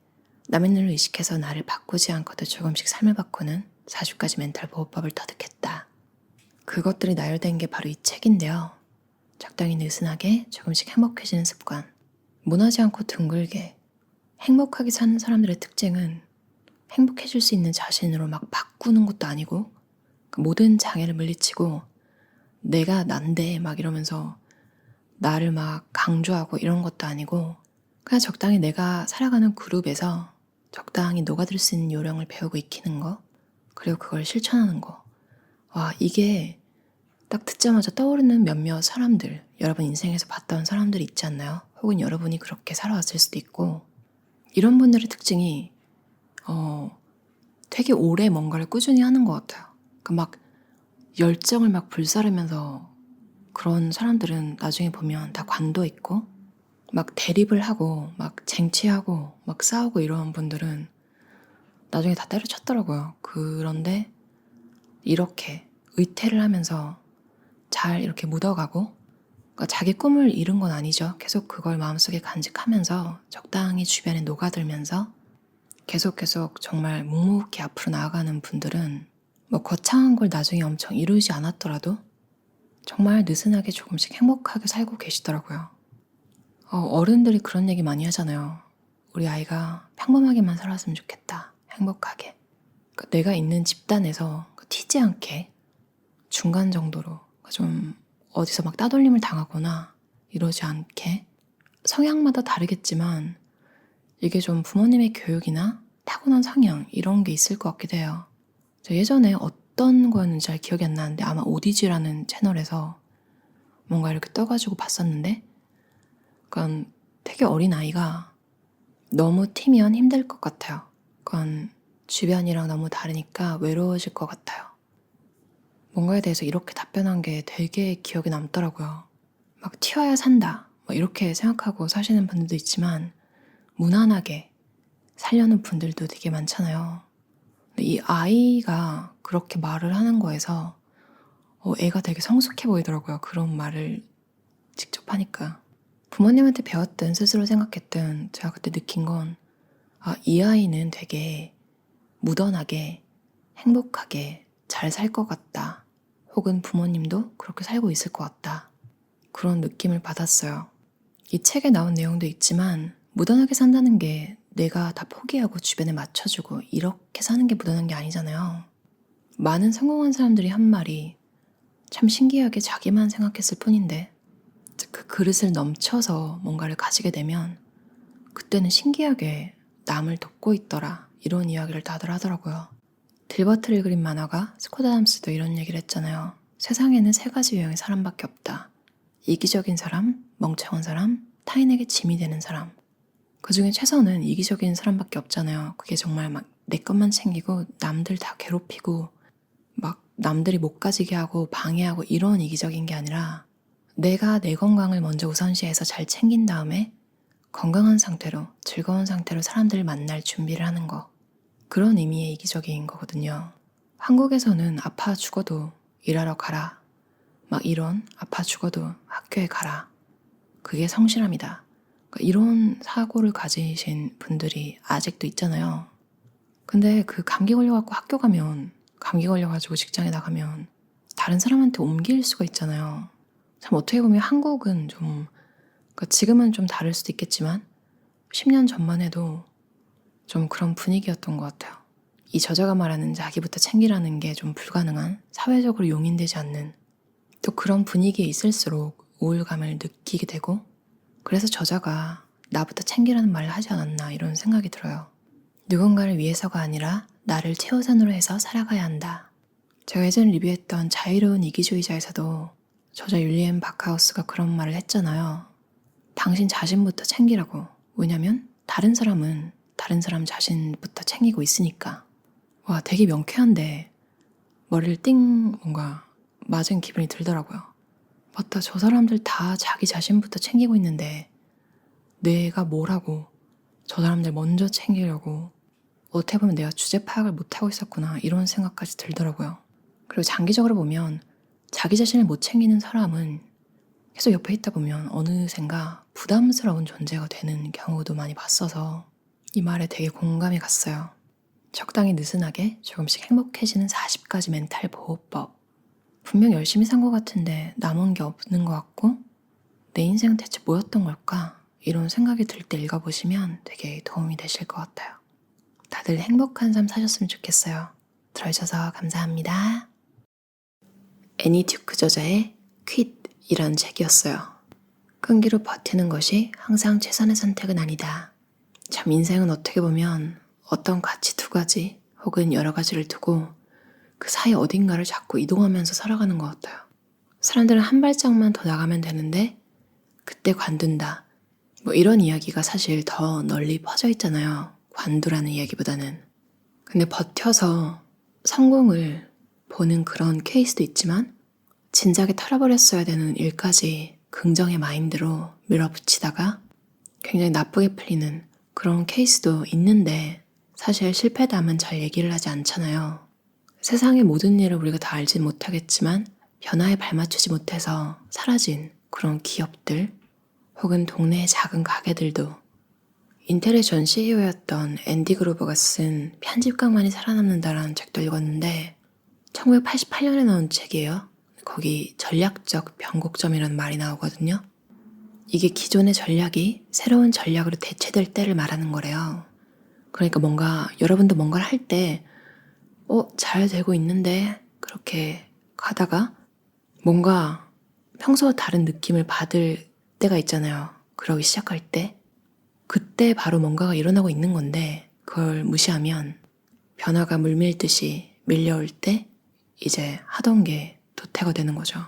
남의 눈을 의식해서 나를 바꾸지 않고도 조금씩 삶을 바꾸는 40가지 멘탈 보호법을 터득했다. 그것들이 나열된 게 바로 이 책인데요. 적당히 느슨하게 조금씩 행복해지는 습관. 무너지 않고 둥글게 행복하게 사는 사람들의 특징은 행복해질 수 있는 자신으로 막 바꾸는 것도 아니고 그 모든 장애를 물리치고 내가 난데 막 이러면서 나를 막 강조하고 이런 것도 아니고 그냥 적당히 내가 살아가는 그룹에서 적당히 녹아들 수 있는 요령을 배우고 익히는 거, 그리고 그걸 실천하는 거. 와, 이게 딱 듣자마자 떠오르는 몇몇 사람들, 여러분 인생에서 봤던 사람들이 있지 않나요? 혹은 여러분이 그렇게 살아왔을 수도 있고, 이런 분들의 특징이 되게 오래 뭔가를 꾸준히 하는 것 같아요. 그러니까 막 열정을 막 불사르면서 그런 사람들은 나중에 보면 다 관도 있고 막 대립을 하고 막 쟁취하고 막 싸우고 이런 분들은 나중에 다 때려쳤더라고요. 그런데 이렇게 의퇴를 하면서 잘 이렇게 묻어가고, 그러니까 자기 꿈을 이룬 건 아니죠. 계속 그걸 마음속에 간직하면서 적당히 주변에 녹아들면서 계속 정말 묵묵히 앞으로 나아가는 분들은 뭐 거창한 걸 나중에 엄청 이루지 않았더라도 정말 느슨하게 조금씩 행복하게 살고 계시더라고요. 어른들이 그런 얘기 많이 하잖아요. 우리 아이가 평범하게만 살았으면 좋겠다. 행복하게. 그러니까 내가 있는 집단에서 튀지 않게 중간 정도로, 좀 어디서 막 따돌림을 당하거나 이러지 않게, 성향마다 다르겠지만 이게 좀 부모님의 교육이나 타고난 성향 이런 게 있을 것 같기도 해요. 저 예전에 어떤 거였는지 잘 기억이 안 나는데 아마 오디지라는 채널에서 뭔가 이렇게 떠가지고 봤었는데, 그러니까 되게 어린 아이가 너무 튀면 힘들 것 같아요. 그러니까 주변이랑 너무 다르니까 외로워질 것 같아요. 뭔가에 대해서 이렇게 답변한 게 되게 기억에 남더라고요. 막 튀어야 산다, 뭐 이렇게 생각하고 사시는 분들도 있지만 무난하게 살려는 분들도 되게 많잖아요. 근데 이 아이가 그렇게 말을 하는 거에서 애가 되게 성숙해 보이더라고요. 그런 말을 직접 하니까. 부모님한테 배웠든 스스로 생각했든 제가 그때 느낀 건, 이 아이는 되게 무던하게 행복하게 잘 살 것 같다. 혹은 부모님도 그렇게 살고 있을 것 같다. 그런 느낌을 받았어요. 이 책에 나온 내용도 있지만 무던하게 산다는 게 내가 다 포기하고 주변에 맞춰주고 이렇게 사는 게 무던한 게 아니잖아요. 많은 성공한 사람들이 한 말이 참 신기하게 자기만 생각했을 뿐인데 그 그릇을 넘쳐서 뭔가를 가지게 되면 그때는 신기하게 남을 돕고 있더라, 이런 이야기를 다들 하더라고요. 딜버트를 그린 만화가 스콧 아담스도 이런 얘기를 했잖아요. 세상에는 3가지 유형의 사람밖에 없다. 이기적인 사람, 멍청한 사람, 타인에게 짐이 되는 사람. 그 중에 최선은 이기적인 사람밖에 없잖아요. 그게 정말 막 내 것만 챙기고 남들 다 괴롭히고 막 남들이 못 가지게 하고 방해하고 이런 이기적인 게 아니라 내가 내 건강을 먼저 우선시해서 잘 챙긴 다음에 건강한 상태로, 즐거운 상태로 사람들을 만날 준비를 하는 거. 그런 의미의 이기적인 거거든요. 한국에서는 아파 죽어도 일하러 가라, 막 이런 아파 죽어도 학교에 가라, 그게 성실함이다, 그러니까 이런 사고를 가지신 분들이 아직도 있잖아요. 근데 그 감기 걸려갖고 학교 가면, 감기 걸려가지고 직장에 나가면 다른 사람한테 옮길 수가 있잖아요. 참 어떻게 보면 한국은 좀, 그러니까 지금은 좀 다를 수도 있겠지만 10년 전만 해도 좀 그런 분위기였던 것 같아요. 이 저자가 말하는 자기부터 챙기라는 게 좀 불가능한, 사회적으로 용인되지 않는, 또 그런 분위기에 있을수록 우울감을 느끼게 되고, 그래서 저자가 나부터 챙기라는 말을 하지 않았나 이런 생각이 들어요. 누군가를 위해서가 아니라 나를 최우선으로 해서 살아가야 한다. 제가 예전에 리뷰했던 자유로운 이기주의자에서도 저자 율리엠 바카우스가 그런 말을 했잖아요. 당신 자신부터 챙기라고. 왜냐면 다른 사람은 다른 사람 자신부터 챙기고 있으니까. 와, 되게 명쾌한데 머리를 뭔가 맞은 기분이 들더라고요. 맞다, 저 사람들 다 자기 자신부터 챙기고 있는데 내가 뭐라고 저 사람들 먼저 챙기려고, 어떻게 보면 내가 주제 파악을 못하고 있었구나, 이런 생각까지 들더라고요. 그리고 장기적으로 보면 자기 자신을 못 챙기는 사람은 계속 옆에 있다 보면 어느샌가 부담스러운 존재가 되는 경우도 많이 봤어서 이 말에 되게 공감이 갔어요. 적당히 느슨하게 조금씩 행복해지는 40가지 멘탈 보호법. 분명 열심히 산 것 같은데 남은 게 없는 것 같고 내 인생은 대체 뭐였던 걸까? 이런 생각이 들 때 읽어보시면 되게 도움이 되실 것 같아요. 다들 행복한 삶 사셨으면 좋겠어요. 들어주셔서 감사합니다. 애니 듀크 저자의 퀴트이라는 책이었어요. 끈기로 버티는 것이 항상 최선의 선택은 아니다. 참 인생은 어떻게 보면 어떤 가치 두 가지 혹은 여러 가지를 두고 그 사이 어딘가를 자꾸 이동하면서 살아가는 것 같아요. 사람들은 한 발짝만 더 나가면 되는데 그때 관둔다. 뭐 이런 이야기가 사실 더 널리 퍼져 있잖아요. 관두라는 이야기보다는. 근데 버텨서 성공을 보는 그런 케이스도 있지만 진작에 털어버렸어야 되는 일까지 긍정의 마인드로 밀어붙이다가 굉장히 나쁘게 풀리는 그런 케이스도 있는데 사실 실패담은 잘 얘기를 하지 않잖아요. 세상의 모든 일을 우리가 다 알진 못하겠지만 변화에 발맞추지 못해서 사라진 그런 기업들 혹은 동네의 작은 가게들도 인텔의 전 CEO였던 앤디 그로버가 쓴 편집각만이 살아남는다라는 책도 읽었는데 1988년에 나온 책이에요. 거기 전략적 변곡점이라는 말이 나오거든요. 이게 기존의 전략이 새로운 전략으로 대체될 때를 말하는 거래요. 그러니까 뭔가 여러분도 뭔가를 할 때 잘 되고 있는데 그렇게 가다가 뭔가 평소와 다른 느낌을 받을 때가 있잖아요. 그러기 시작할 때. 그때 바로 뭔가가 일어나고 있는 건데 그걸 무시하면 변화가 물밀듯이 밀려올 때 이제 하던 게 도태가 되는 거죠.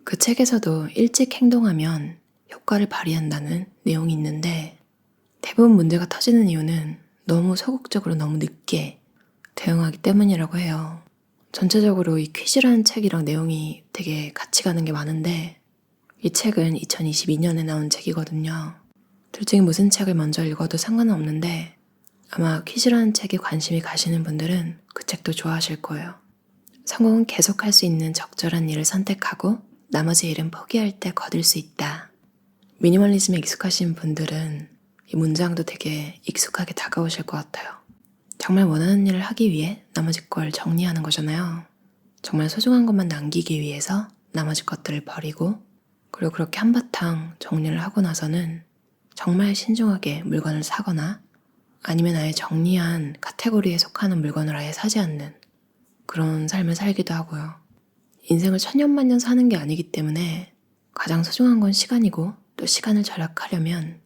그 책에서도 일찍 행동하면 효과를 발휘한다는 내용이 있는데 대부분 문제가 터지는 이유는 너무 소극적으로 너무 늦게 대응하기 때문이라고 해요. 전체적으로 이 퀴즈라는 책이랑 내용이 되게 같이 가는 게 많은데 이 책은 2022년에 나온 책이거든요. 둘 중에 무슨 책을 먼저 읽어도 상관은 없는데 아마 퀴즈라는 책에 관심이 가시는 분들은 그 책도 좋아하실 거예요. 성공은 계속할 수 있는 적절한 일을 선택하고 나머지 일은 포기할 때 거둘 수 있다. 미니멀리즘에 익숙하신 분들은 이 문장도 되게 익숙하게 다가오실 것 같아요. 정말 원하는 일을 하기 위해 나머지 걸 정리하는 거잖아요. 정말 소중한 것만 남기기 위해서 나머지 것들을 버리고 그리고 그렇게 한바탕 정리를 하고 나서는 정말 신중하게 물건을 사거나 아니면 아예 정리한 카테고리에 속하는 물건을 아예 사지 않는 그런 삶을 살기도 하고요. 인생을 천년만년 사는 게 아니기 때문에 가장 소중한 건 시간이고 또 시간을 절약하려면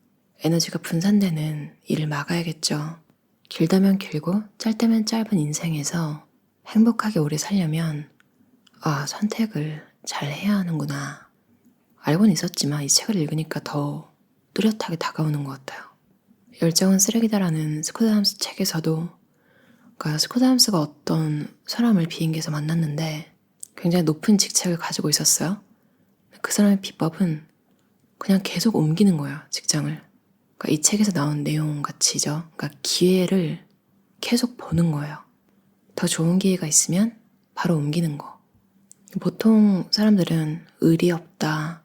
에너지가 분산되는 일을 막아야겠죠. 길다면 길고 짧다면 짧은 인생에서 행복하게 오래 살려면 선택을 잘 해야 하는구나. 알고는 있었지만 이 책을 읽으니까 더 뚜렷하게 다가오는 것 같아요. 열정은 쓰레기다라는 스코트 함스 책에서도 그러니까 스코트 함스가 어떤 사람을 비행기에서 만났는데 굉장히 높은 직책을 가지고 있었어요. 그 사람의 비법은 그냥 계속 옮기는 거예요, 직장을. 그러니까 이 책에서 나온 내용 같이죠. 그러니까 기회를 계속 보는 거예요. 더 좋은 기회가 있으면 바로 옮기는 거. 보통 사람들은 의리 없다.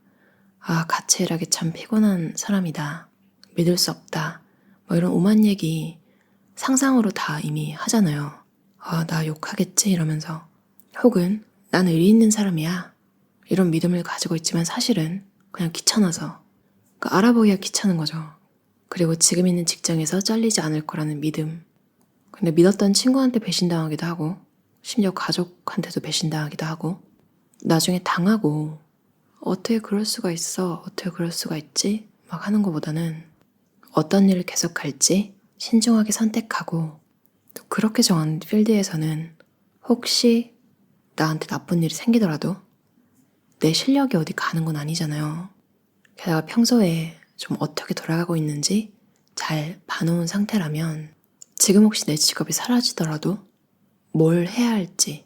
같이 일하기 참 피곤한 사람이다. 믿을 수 없다. 뭐 이런 오만 얘기 상상으로 다 이미 하잖아요. 나 욕하겠지 이러면서. 혹은 난 의리 있는 사람이야. 이런 믿음을 가지고 있지만 사실은 그냥 귀찮아서. 그러니까 알아보기가 귀찮은 거죠. 그리고 지금 있는 직장에서 잘리지 않을 거라는 믿음. 근데 믿었던 친구한테 배신당하기도 하고 심지어 가족한테도 배신당하기도 하고 나중에 당하고 어떻게 그럴 수가 있어? 어떻게 그럴 수가 있지? 막 하는 것보다는 어떤 일을 계속할지 신중하게 선택하고 또 그렇게 정한 필드에서는 혹시 나한테 나쁜 일이 생기더라도 내 실력이 어디 가는 건 아니잖아요. 게다가 평소에 좀 어떻게 돌아가고 있는지 잘 봐놓은 상태라면 지금 혹시 내 직업이 사라지더라도 뭘 해야 할지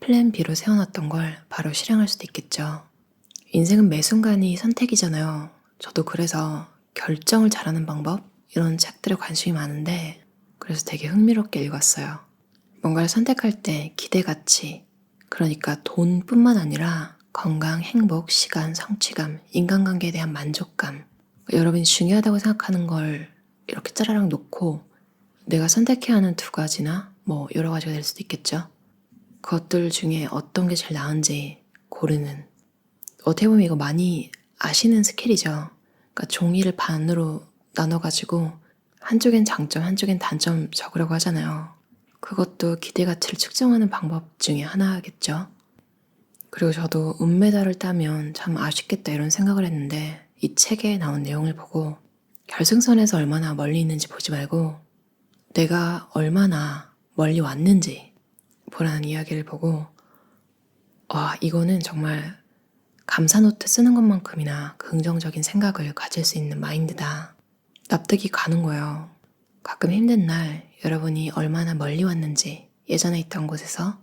플랜 B로 세워놨던 걸 바로 실행할 수도 있겠죠. 인생은 매 순간이 선택이잖아요. 저도 그래서 결정을 잘하는 방법? 이런 책들에 관심이 많은데 그래서 되게 흥미롭게 읽었어요. 뭔가를 선택할 때 기대가치, 그러니까 돈뿐만 아니라 건강, 행복, 시간, 성취감, 인간관계에 대한 만족감, 여러분이 중요하다고 생각하는 걸 이렇게 짜라락 놓고 내가 선택해야 하는 두 가지나 뭐 여러 가지가 될 수도 있겠죠. 그것들 중에 어떤 게 제일 나은지 고르는, 어떻게 보면 이거 많이 아시는 스킬이죠. 그러니까 종이를 반으로 나눠가지고 한쪽엔 장점, 한쪽엔 단점 적으라고 하잖아요. 그것도 기대가치를 측정하는 방법 중에 하나겠죠. 그리고 저도 은메달을 따면 참 아쉽겠다 이런 생각을 했는데 이 책에 나온 내용을 보고 결승선에서 얼마나 멀리 있는지 보지 말고 내가 얼마나 멀리 왔는지 보라는 이야기를 보고 와, 이거는 정말 감사노트 쓰는 것만큼이나 긍정적인 생각을 가질 수 있는 마인드다. 납득이 가는 거예요. 가끔 힘든 날 여러분이 얼마나 멀리 왔는지 예전에 있던 곳에서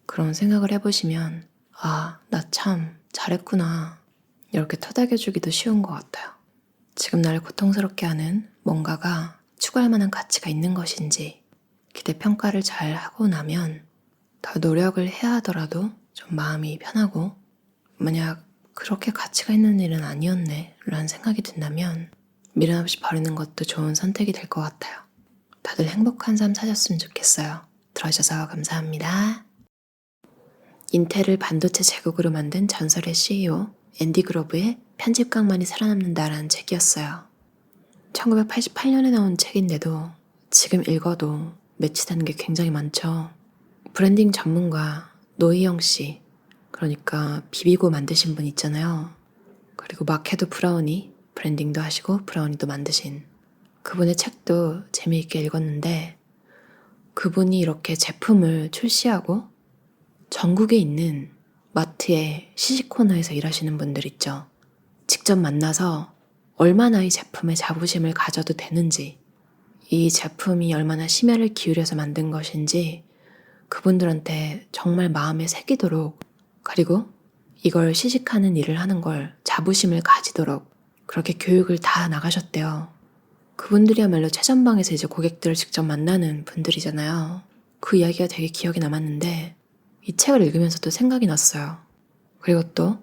그런 생각을 해보시면 아, 나 참 잘했구나. 이렇게 토닥여주기도 쉬운 것 같아요. 지금 나를 고통스럽게 하는 뭔가가 추구할 만한 가치가 있는 것인지 기대평가를 잘 하고 나면 더 노력을 해야 하더라도 좀 마음이 편하고 만약 그렇게 가치가 있는 일은 아니었네 라는 생각이 든다면 미련 없이 버리는 것도 좋은 선택이 될 것 같아요. 다들 행복한 삶 사셨으면 좋겠어요. 들어주셔서 감사합니다. 인텔을 반도체 제국으로 만든 전설의 CEO 앤디 그로브의 편집각만이 살아남는다라는 책이었어요. 1988년에 나온 책인데도 지금 읽어도 매치되는 게 굉장히 많죠. 브랜딩 전문가 노희영 씨, 그러니까 비비고 만드신 분 있잖아요. 그리고 마케도 브라우니, 브랜딩도 하시고 브라우니도 만드신 그분의 책도 재미있게 읽었는데 그분이 이렇게 제품을 출시하고 전국에 있는 마트의 시식 코너에서 일하시는 분들 있죠. 직접 만나서 얼마나 이 제품에 자부심을 가져도 되는지, 이 제품이 얼마나 심혈을 기울여서 만든 것인지 그분들한테 정말 마음에 새기도록, 그리고 이걸 시식하는 일을 하는 걸 자부심을 가지도록 그렇게 교육을 다 나가셨대요. 그분들이야말로 최전방에서 이제 고객들을 직접 만나는 분들이잖아요. 그 이야기가 되게 기억에 남았는데 이 책을 읽으면서 또 생각이 났어요. 그리고 또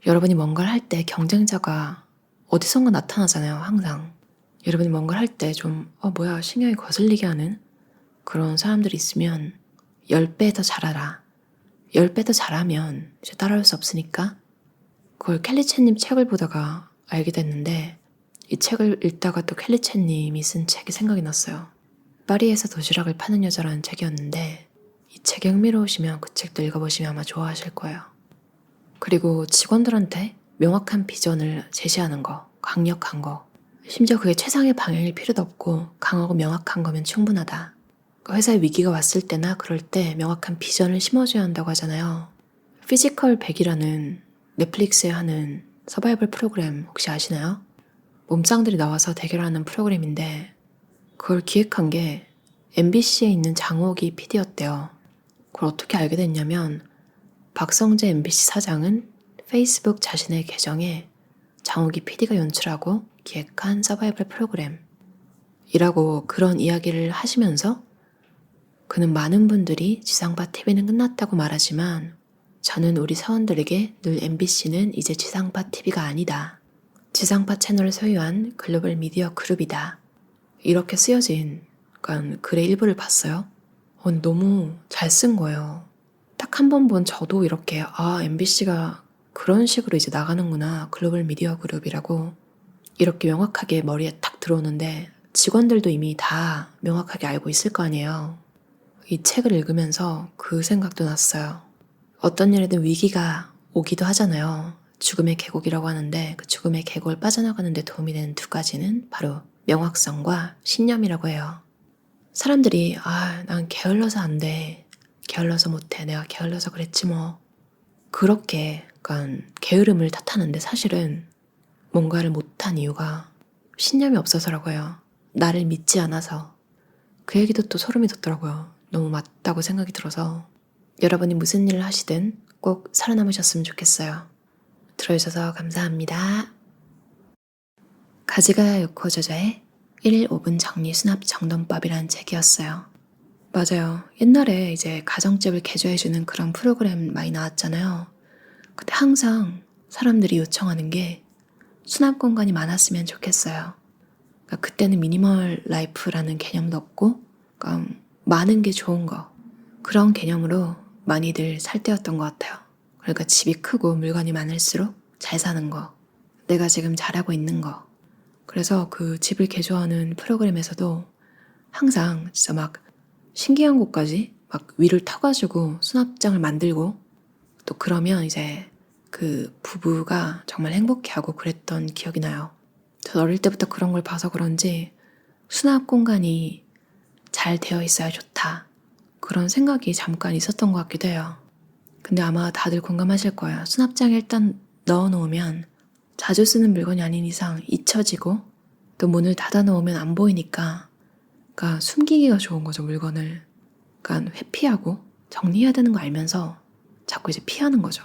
여러분이 뭔가를 할 때 경쟁자가 어디선가 나타나잖아요, 항상. 여러분이 뭔가를 할 때 좀 뭐야 신경이 거슬리게 하는 그런 사람들이 있으면 10배 더 잘하라. 10배 더 잘하면 이제 따라올 수 없으니까 그걸 켈리체님 책을 보다가 알게 됐는데 이 책을 읽다가 또 켈리체님이 쓴 책이 생각이 났어요. 파리에서 도시락을 파는 여자라는 책이었는데 이 책이 흥미로우시면 그 책도 읽어보시면 아마 좋아하실 거예요. 그리고 직원들한테 명확한 비전을 제시하는 거, 강력한 거, 심지어 그게 최상의 방향일 필요도 없고 강하고 명확한 거면 충분하다. 회사에 위기가 왔을 때나 그럴 때 명확한 비전을 심어줘야 한다고 하잖아요. 피지컬 100이라는 넷플릭스에 하는 서바이벌 프로그램 혹시 아시나요? 몸짱들이 나와서 대결하는 프로그램인데 그걸 기획한 게 MBC에 있는 장옥이 PD였대요. 그걸 어떻게 알게 됐냐면 박성재 MBC 사장은 페이스북 자신의 계정에 장옥이 PD가 연출하고 기획한 서바이벌 프로그램이라고 그런 이야기를 하시면서 그는 많은 분들이 지상파 TV는 끝났다고 말하지만 저는 우리 사원들에게 늘 MBC는 이제 지상파 TV가 아니다. 지상파 채널을 소유한 글로벌 미디어 그룹이다. 이렇게 쓰여진 글의 일부를 봤어요. 너무 잘 쓴 거예요. 딱 한 번 본 저도 이렇게 MBC가 그런 식으로 이제 나가는구나. 글로벌 미디어 그룹이라고 이렇게 명확하게 머리에 탁 들어오는데 직원들도 이미 다 명확하게 알고 있을 거 아니에요. 이 책을 읽으면서 그 생각도 났어요. 어떤 일에든 위기가 오기도 하잖아요. 죽음의 계곡이라고 하는데 그 죽음의 계곡을 빠져나가는 데 도움이 되는 두 가지는 바로 명확성과 신념이라고 해요. 사람들이 난 게을러서 안 돼. 게을러서 못해. 내가 게을러서 그랬지 뭐. 그렇게 게으름을 탓하는데 사실은 뭔가를 못한 이유가 신념이 없어서라고 해요. 나를 믿지 않아서. 그 얘기도 또 소름이 돋더라고요. 너무 맞다고 생각이 들어서 여러분이 무슨 일을 하시든 꼭 살아남으셨으면 좋겠어요. 들어주셔서 감사합니다. 가지가야 요코 저자의 1일 5분 정리 수납 정돈법이라는 책이었어요. 맞아요. 옛날에 이제 가정집을 개조해주는 그런 프로그램 많이 나왔잖아요. 근데 항상 사람들이 요청하는 게 수납 공간이 많았으면 좋겠어요. 그러니까 그때는 미니멀 라이프라는 개념도 없고, 그러니까 많은 게 좋은 거, 그런 개념으로 많이들 살 때였던 것 같아요. 그러니까 집이 크고 물건이 많을수록 잘 사는 거, 내가 지금 잘하고 있는 거. 그래서 그 집을 개조하는 프로그램에서도 항상 진짜 막 신기한 곳까지 막 위를 터가지고 수납장을 만들고, 또 그러면 이제 그 부부가 정말 행복해하고 그랬던 기억이 나요. 저 어릴 때부터 그런 걸 봐서 그런지 수납 공간이 잘 되어 있어야 좋다, 그런 생각이 잠깐 있었던 것 같기도 해요. 근데 아마 다들 공감하실 거예요. 수납장에 일단 넣어놓으면 자주 쓰는 물건이 아닌 이상 잊혀지고, 또 문을 닫아놓으면 안 보이니까, 그러니까 숨기기가 좋은 거죠, 물건을. 그러니까 회피하고 정리해야 되는 거 알면서 자꾸 이제 피하는 거죠.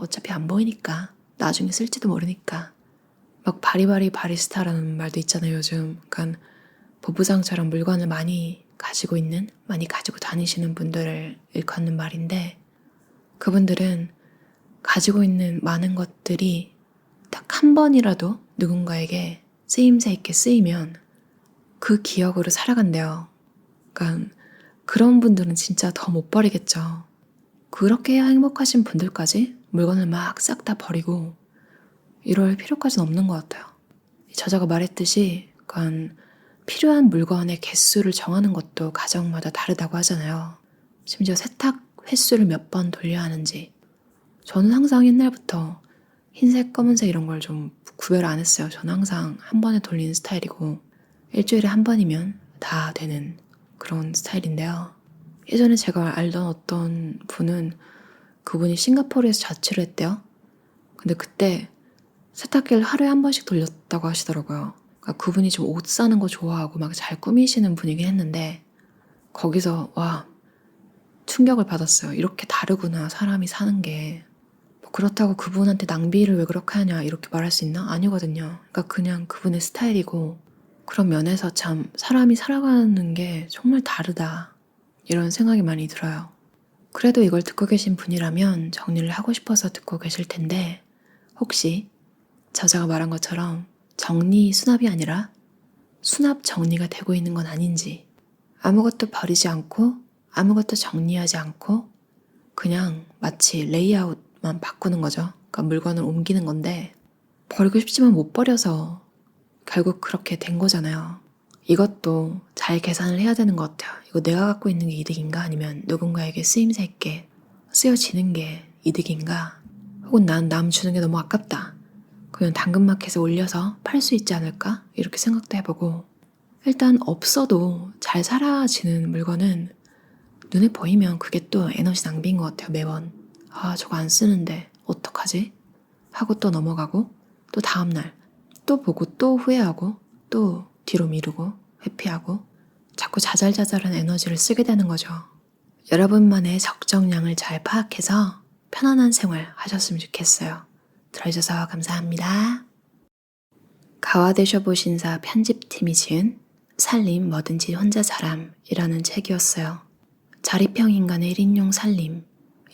어차피 안 보이니까, 나중에 쓸지도 모르니까. 막 바리바리 바리스타라는 말도 있잖아요, 요즘. 그러니까 보부상처럼 물건을 많이 가지고 있는, 많이 가지고 다니시는 분들을 일컫는 말인데, 그분들은 가지고 있는 많은 것들이 딱 한 번이라도 누군가에게 쓰임새 있게 쓰이면 그 기억으로 살아간대요. 그러니까 그런 분들은 진짜 더 못 버리겠죠. 그렇게 해야 행복하신 분들까지 물건을 막 싹 다 버리고 이럴 필요까지는 없는 것 같아요. 저자가 말했듯이 그러니까 필요한 물건의 개수를 정하는 것도 가정마다 다르다고 하잖아요. 심지어 세탁 횟수를 몇 번 돌려야 하는지. 저는 항상 옛날부터 흰색, 검은색 이런 걸 좀 구별 안 했어요. 저는 항상 한 번에 돌리는 스타일이고, 일주일에 한 번이면 다 되는 그런 스타일인데요. 예전에 제가 알던 어떤 분은, 그분이 싱가포르에서 자취를 했대요. 근데 그때 세탁기를 하루에 한 번씩 돌렸다고 하시더라고요. 그러니까 그분이 좀 옷 사는 거 좋아하고 막 잘 꾸미시는 분이긴 했는데, 거기서 와, 충격을 받았어요. 이렇게 다르구나, 사람이 사는 게. 뭐 그렇다고 그분한테 낭비를 왜 그렇게 하냐 이렇게 말할 수 있나? 아니거든요. 그러니까 그냥 그분의 스타일이고, 그런 면에서 참 사람이 살아가는 게 정말 다르다, 이런 생각이 많이 들어요. 그래도 이걸 듣고 계신 분이라면 정리를 하고 싶어서 듣고 계실 텐데, 혹시 저자가 말한 것처럼 정리 수납이 아니라 수납 정리가 되고 있는 건 아닌지, 아무것도 버리지 않고 아무것도 정리하지 않고 그냥 마치 레이아웃만 바꾸는 거죠. 그러니까 물건을 옮기는 건데, 버리고 싶지만 못 버려서 결국 그렇게 된 거잖아요. 이것도 잘 계산을 해야 되는 것 같아요. 이거 내가 갖고 있는 게 이득인가, 아니면 누군가에게 쓰임새 있게 쓰여지는 게 이득인가, 혹은 난 남 주는 게 너무 아깝다, 그냥 당근마켓에 올려서 팔 수 있지 않을까, 이렇게 생각도 해보고, 일단 없어도 잘 사라지는 물건은 눈에 보이면 그게 또 에너지 낭비인 것 같아요. 매번 저거 안 쓰는데 어떡하지? 하고 또 넘어가고, 또 다음날 또 보고 또 후회하고, 또 뒤로 미루고 회피하고, 자꾸 자잘자잘한 에너지를 쓰게 되는 거죠. 여러분만의 적정량을 잘 파악해서 편안한 생활 하셨으면 좋겠어요. 들어주셔서 감사합니다. 가와대쇼보 신사 편집팀이 지은 살림 뭐든지 혼자 잘함이라는 책이었어요. 자립형 인간의 1인용 살림.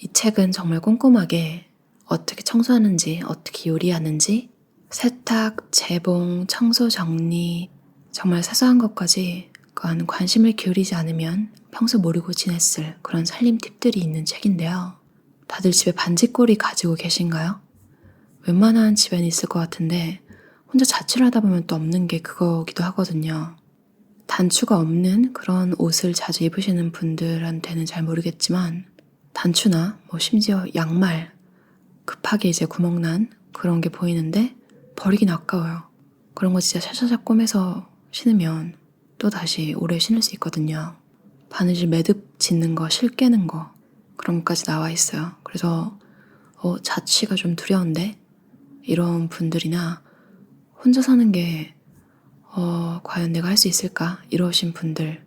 이 책은 정말 꼼꼼하게 어떻게 청소하는지, 어떻게 요리하는지, 세탁, 재봉, 청소 정리, 정말 사소한 것까지 관심을 기울이지 않으면 평소 모르고 지냈을 그런 살림 팁들이 있는 책인데요. 다들 집에 반지꼬리 가지고 계신가요? 웬만한 집에는 있을 것 같은데 혼자 자취를 하다 보면 또 없는 게 그거기도 하거든요. 단추가 없는 그런 옷을 자주 입으시는 분들한테는 잘 모르겠지만, 단추나 뭐 심지어 양말 급하게 이제 구멍난 그런 게 보이는데 버리긴 아까워요. 그런 거 진짜 샤샤샤 꼬매서 신으면 또 다시 오래 신을 수 있거든요. 바느질 매듭 짓는 거, 실 깨는 거, 그런 것까지 나와 있어요. 그래서 자취가 좀 두려운데, 이런 분들이나 혼자 사는 게 과연 내가 할 수 있을까? 이러신 분들,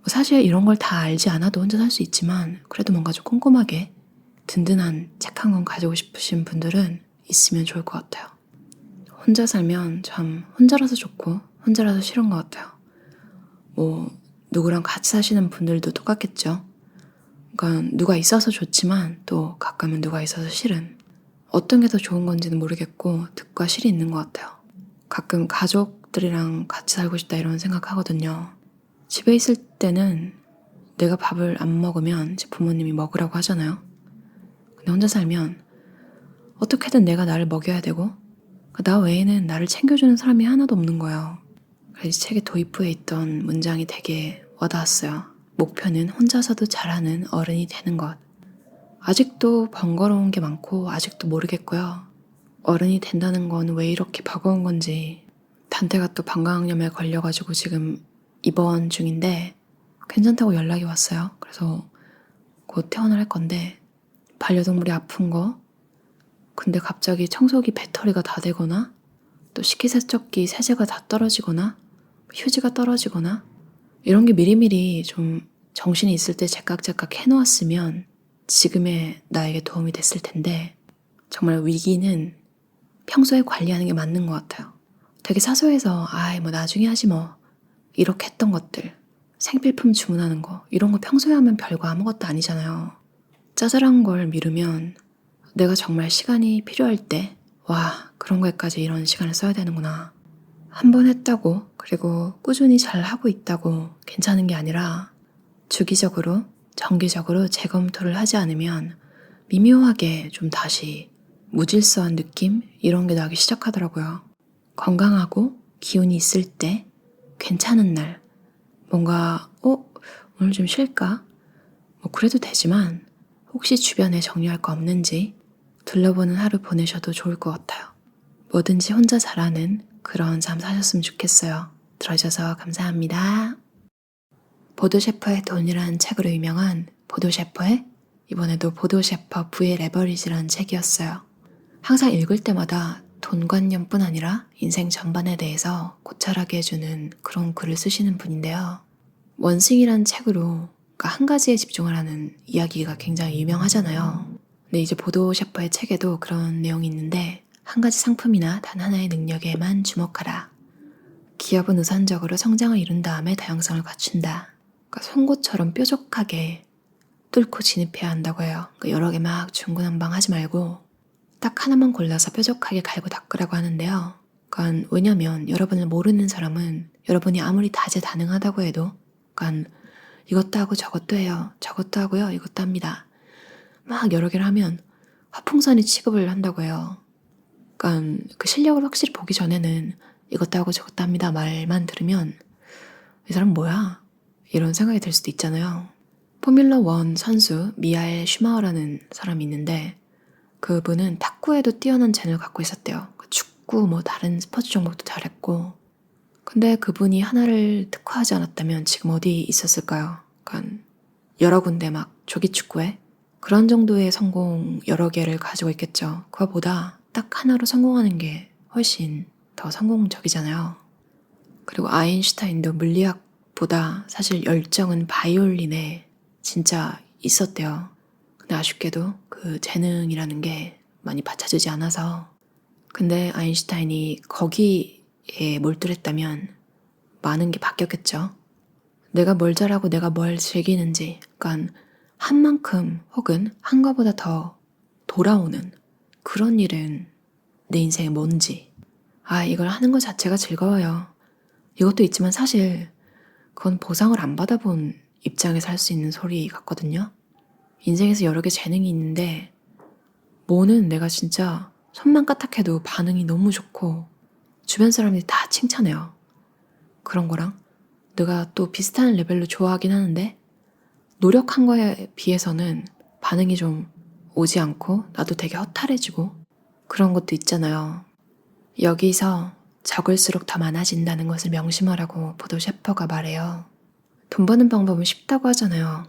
사실 이런 걸 다 알지 않아도 혼자 살 수 있지만 그래도 뭔가 좀 꼼꼼하게 든든한 책 한 권 가지고 싶으신 분들은 있으면 좋을 것 같아요. 혼자 살면 참 혼자라서 좋고 혼자라서 싫은 것 같아요. 누구랑 같이 사시는 분들도 똑같겠죠. 그러니까 누가 있어서 좋지만 또 가끔은 누가 있어서 싫은, 어떤 게 더 좋은 건지는 모르겠고 득과 실이 있는 것 같아요. 가끔 가족들이랑 같이 살고 싶다 이런 생각하거든요. 집에 있을 때는 내가 밥을 안 먹으면 이제 부모님이 먹으라고 하잖아요. 근데 혼자 살면 어떻게든 내가 나를 먹여야 되고 나 외에는 나를 챙겨주는 사람이 하나도 없는 거예요. 그래서 이 책의 도입부에 있던 문장이 되게 와닿았어요. 목표는 혼자서도 잘하는 어른이 되는 것. 아직도 번거로운 게 많고 아직도 모르겠고요. 어른이 된다는 건 왜 이렇게 버거운 건지. 단테가 또 방광염에 걸려가지고 지금 입원 중인데 괜찮다고 연락이 왔어요. 그래서 곧 퇴원을 할 건데, 반려동물이 아픈 거, 근데 갑자기 청소기 배터리가 다 되거나 또 식기세척기 세제가 다 떨어지거나 휴지가 떨어지거나 이런 게 미리미리 좀 정신이 있을 때 제깍제깍 해놓았으면 지금의 나에게 도움이 됐을 텐데, 정말 위기는 평소에 관리하는 게 맞는 것 같아요. 되게 사소해서 나중에 하지 뭐 이렇게 했던 것들, 생필품 주문하는 거 이런 거 평소에 하면 별거 아무것도 아니잖아요. 짜잘한 걸 미루면 내가 정말 시간이 필요할 때 그런 거에까지 이런 시간을 써야 되는구나. 한 번 했다고 그리고 꾸준히 잘 하고 있다고 괜찮은 게 아니라 주기적으로 정기적으로 재검토를 하지 않으면 미묘하게 좀 다시 무질서한 느낌 이런 게 나기 시작하더라고요. 건강하고 기운이 있을 때 괜찮은 날 뭔가 오늘 좀 쉴까? 그래도 되지만 혹시 주변에 정리할 거 없는지 둘러보는 하루 보내셔도 좋을 것 같아요. 뭐든지 혼자 잘하는 그런 삶 사셨으면 좋겠어요. 들어주셔서 감사합니다. 보도셰퍼의 돈이라는 책으로 유명한 보도셰퍼의 이번에도 보도셰퍼 V의 레버리지라는 책이었어요. 항상 읽을 때마다 돈관념뿐 아니라 인생 전반에 대해서 고찰하게 해주는 그런 글을 쓰시는 분인데요. 원싱이라는 책으로 한 가지에 집중을 하는 이야기가 굉장히 유명하잖아요. 근데 이제 보도셰퍼의 책에도 그런 내용이 있는데, 한 가지 상품이나 단 하나의 능력에만 주목하라. 기업은 우선적으로 성장을 이룬 다음에 다양성을 갖춘다. 그러니까 송곳처럼 뾰족하게 뚫고 진입해야 한다고 해요. 그러니까 여러 개 막 중구난방하지 말고 딱 하나만 골라서 뾰족하게 갈고 닦으라고 하는데요. 그러니까 왜냐면 여러분을 모르는 사람은 여러분이 아무리 다재다능하다고 해도 이것도 하고 저것도 해요. 저것도 하고요. 이것도 합니다. 막 여러 개를 하면 화풍선이 취급을 한다고 해요. 그 실력을 확실히 보기 전에는 이것도 하고 저것도 합니다 말만 들으면 이 사람 뭐야? 이런 생각이 들 수도 있잖아요. 포뮬러 1 선수 미하엘 슈마어라는 사람이 있는데, 그분은 탁구에도 뛰어난 재능을 갖고 있었대요. 축구 다른 스포츠 종목도 잘했고. 근데 그분이 하나를 특화하지 않았다면 지금 어디 있었을까요? 여러 군데 막 조기축구에 그런 정도의 성공 여러 개를 가지고 있겠죠. 그거보다 딱 하나로 성공하는 게 훨씬 더 성공적이잖아요. 그리고 아인슈타인도 물리학보다 사실 열정은 바이올린에 진짜 있었대요. 근데 아쉽게도 그 재능이라는 게 많이 받쳐주지 않아서. 근데 아인슈타인이 거기에 몰두했다면 많은 게 바뀌었겠죠. 내가 뭘 잘하고 내가 뭘 즐기는지, 한 만큼 혹은 한 거보다 더 돌아오는 그런 일은 내 인생에 뭔지, 이걸 하는 것 자체가 즐거워요. 이것도 있지만 사실 그건 보상을 안 받아본 입장에서 할 수 있는 소리 같거든요. 인생에서 여러 개 재능이 있는데 뭐는 내가 진짜 손만 까딱해도 반응이 너무 좋고 주변 사람들이 다 칭찬해요. 그런 거랑 내가 또 비슷한 레벨로 좋아하긴 하는데 노력한 거에 비해서는 반응이 좀 오지 않고 나도 되게 허탈해지고 그런 것도 있잖아요. 여기서 적을수록 더 많아진다는 것을 명심하라고 보도셰퍼가 말해요. 돈 버는 방법은 쉽다고 하잖아요.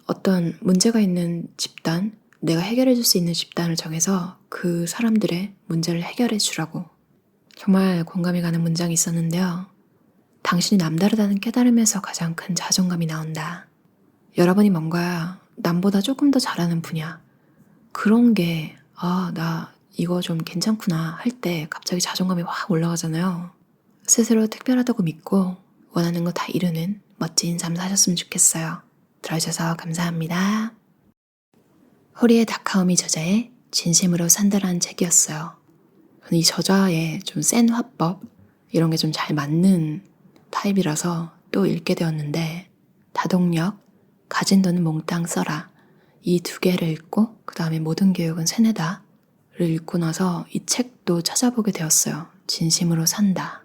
어떤 문제가 있는 집단, 내가 해결해 줄 수 있는 집단을 정해서 그 사람들의 문제를 해결해 주라고. 정말 공감이 가는 문장이 있었는데요. 당신이 남다르다는 깨달음에서 가장 큰 자존감이 나온다. 여러분이 뭔가 남보다 조금 더 잘하는 분야, 그런 게 나 이거 좀 괜찮구나 할 때 갑자기 자존감이 확 올라가잖아요. 스스로 특별하다고 믿고 원하는 거 다 이루는 멋진 삶 사셨으면 좋겠어요. 들어주셔서 감사합니다. 호리의 다카오미 저자의 진심으로 산다라는 책이었어요. 저는 이 저자의 좀 센 화법 이런 게 좀 잘 맞는 타입이라서 또 읽게 되었는데, 다동력, 가진 돈은 몽땅 써라, 이 두 개를 읽고 그 다음에 모든 교육은 세뇌다를 읽고 나서 이 책도 찾아보게 되었어요. 진심으로 산다.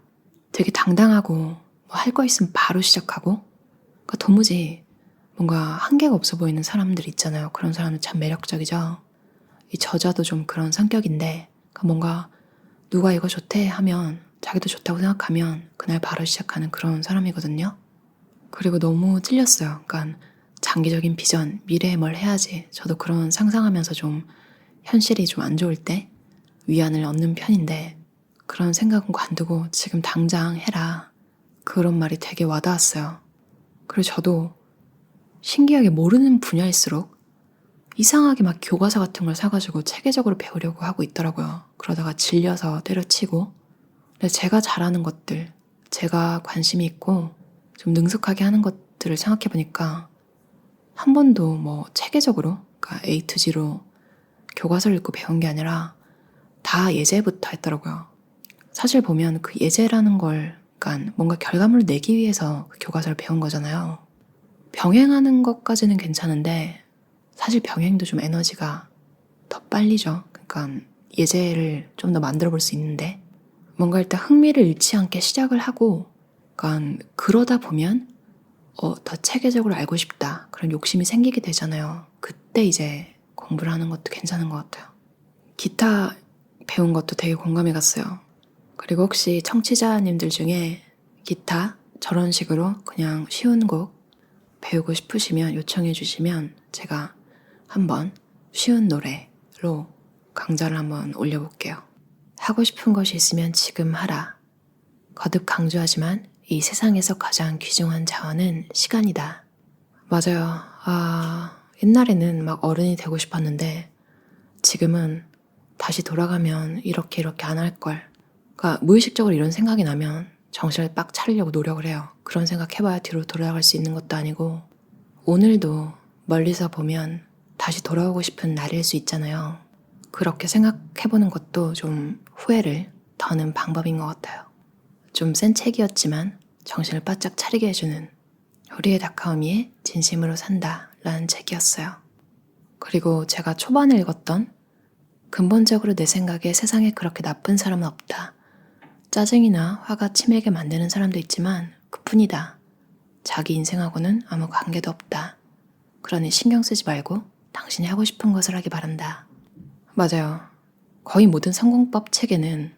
되게 당당하고 뭐 할 거 있으면 바로 시작하고, 그러니까 도무지 뭔가 한계가 없어 보이는 사람들 있잖아요. 그런 사람들 참 매력적이죠. 이 저자도 좀 그런 성격인데, 그러니까 뭔가 누가 이거 좋대 하면 자기도 좋다고 생각하면 그날 바로 시작하는 그런 사람이거든요. 그리고 너무 찔렸어요. 그러니까 장기적인 비전, 미래에 뭘 해야지. 저도 그런 상상하면서 좀 현실이 좀 안 좋을 때 위안을 얻는 편인데, 그런 생각은 관두고 지금 당장 해라, 그런 말이 되게 와닿았어요. 그리고 저도 신기하게 모르는 분야일수록 이상하게 막 교과서 같은 걸 사가지고 체계적으로 배우려고 하고 있더라고요. 그러다가 질려서 때려치고. 근데 제가 잘하는 것들, 제가 관심이 있고 좀 능숙하게 하는 것들을 생각해보니까 한 번도 뭐 체계적으로, 그러니까 A to G로 교과서를 읽고 배운 게 아니라 다 예제부터 했더라고요. 사실 보면 그 예제라는 걸, 그러니까 뭔가 결과물을 내기 위해서 그 교과서를 배운 거잖아요. 병행하는 것까지는 괜찮은데 사실 병행도 좀 에너지가 더 빨리죠. 그러니까 예제를 좀 더 만들어 볼 수 있는데, 뭔가 일단 흥미를 잃지 않게 시작을 하고, 그러니까 그러다 보면 더 체계적으로 알고 싶다, 그런 욕심이 생기게 되잖아요. 그때 이제 공부를 하는 것도 괜찮은 것 같아요. 기타 배운 것도 되게 공감이 갔어요. 그리고 혹시 청취자님들 중에 기타 저런 식으로 그냥 쉬운 곡 배우고 싶으시면 요청해 주시면 제가 한번 쉬운 노래로 강좌를 한번 올려볼게요. 하고 싶은 것이 있으면 지금 하라. 거듭 강조하지만 이 세상에서 가장 귀중한 자원은 시간이다. 맞아요. 옛날에는 막 어른이 되고 싶었는데 지금은 다시 돌아가면 이렇게 안 할 걸. 그러니까 무의식적으로 이런 생각이 나면 정신을 빡 차리려고 노력을 해요. 그런 생각 해봐야 뒤로 돌아갈 수 있는 것도 아니고, 오늘도 멀리서 보면 다시 돌아오고 싶은 날일 수 있잖아요. 그렇게 생각해보는 것도 좀 후회를 더는 방법인 것 같아요. 좀 센 책이었지만 정신을 바짝 차리게 해주는 호리의 다카오미의 진심으로 산다 라는 책이었어요. 그리고 제가 초반에 읽었던 근본적으로 내 생각에 세상에 그렇게 나쁜 사람은 없다. 짜증이나 화가 치밀게 만드는 사람도 있지만 그뿐이다. 자기 인생하고는 아무 관계도 없다. 그러니 신경 쓰지 말고 당신이 하고 싶은 것을 하기 바란다. 맞아요. 거의 모든 성공법 책에는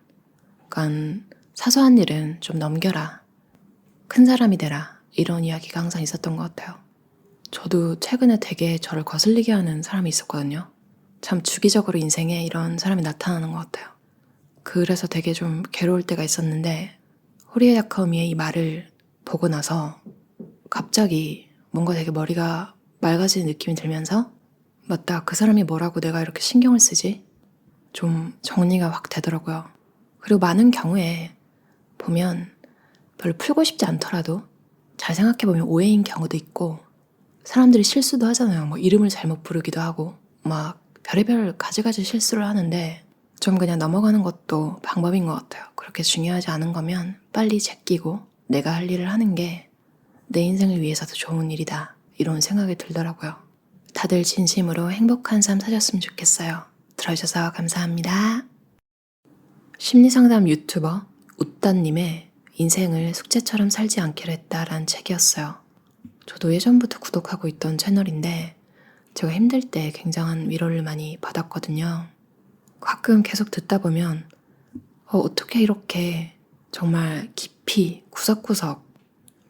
그러니까 사소한 일은 좀 넘겨라, 큰 사람이 되라, 이런 이야기가 항상 있었던 것 같아요. 저도 최근에 되게 저를 거슬리게 하는 사람이 있었거든요. 참 주기적으로 인생에 이런 사람이 나타나는 것 같아요. 그래서 되게 좀 괴로울 때가 있었는데, 호리의 다카오미의 이 말을 보고 나서 갑자기 뭔가 되게 머리가 맑아지는 느낌이 들면서, 맞다, 그 사람이 뭐라고 내가 이렇게 신경을 쓰지? 좀 정리가 확 되더라고요. 그리고 많은 경우에 보면 별로 풀고 싶지 않더라도 잘 생각해보면 오해인 경우도 있고, 사람들이 실수도 하잖아요. 뭐 이름을 잘못 부르기도 하고 막 별의별 가지가지 실수를 하는데, 좀 그냥 넘어가는 것도 방법인 것 같아요. 그렇게 중요하지 않은 거면 빨리 제끼고 내가 할 일을 하는 게 내 인생을 위해서도 좋은 일이다, 이런 생각이 들더라고요. 다들 진심으로 행복한 삶 사셨으면 좋겠어요. 들어주셔서 감사합니다. 심리상담 유튜버 웃다님의 인생을 숙제처럼 살지 않기로 했다라는 책이었어요. 저도 예전부터 구독하고 있던 채널인데 제가 힘들 때 굉장한 위로를 많이 받았거든요. 가끔 계속 듣다 보면 어떻게 이렇게 정말 깊이 구석구석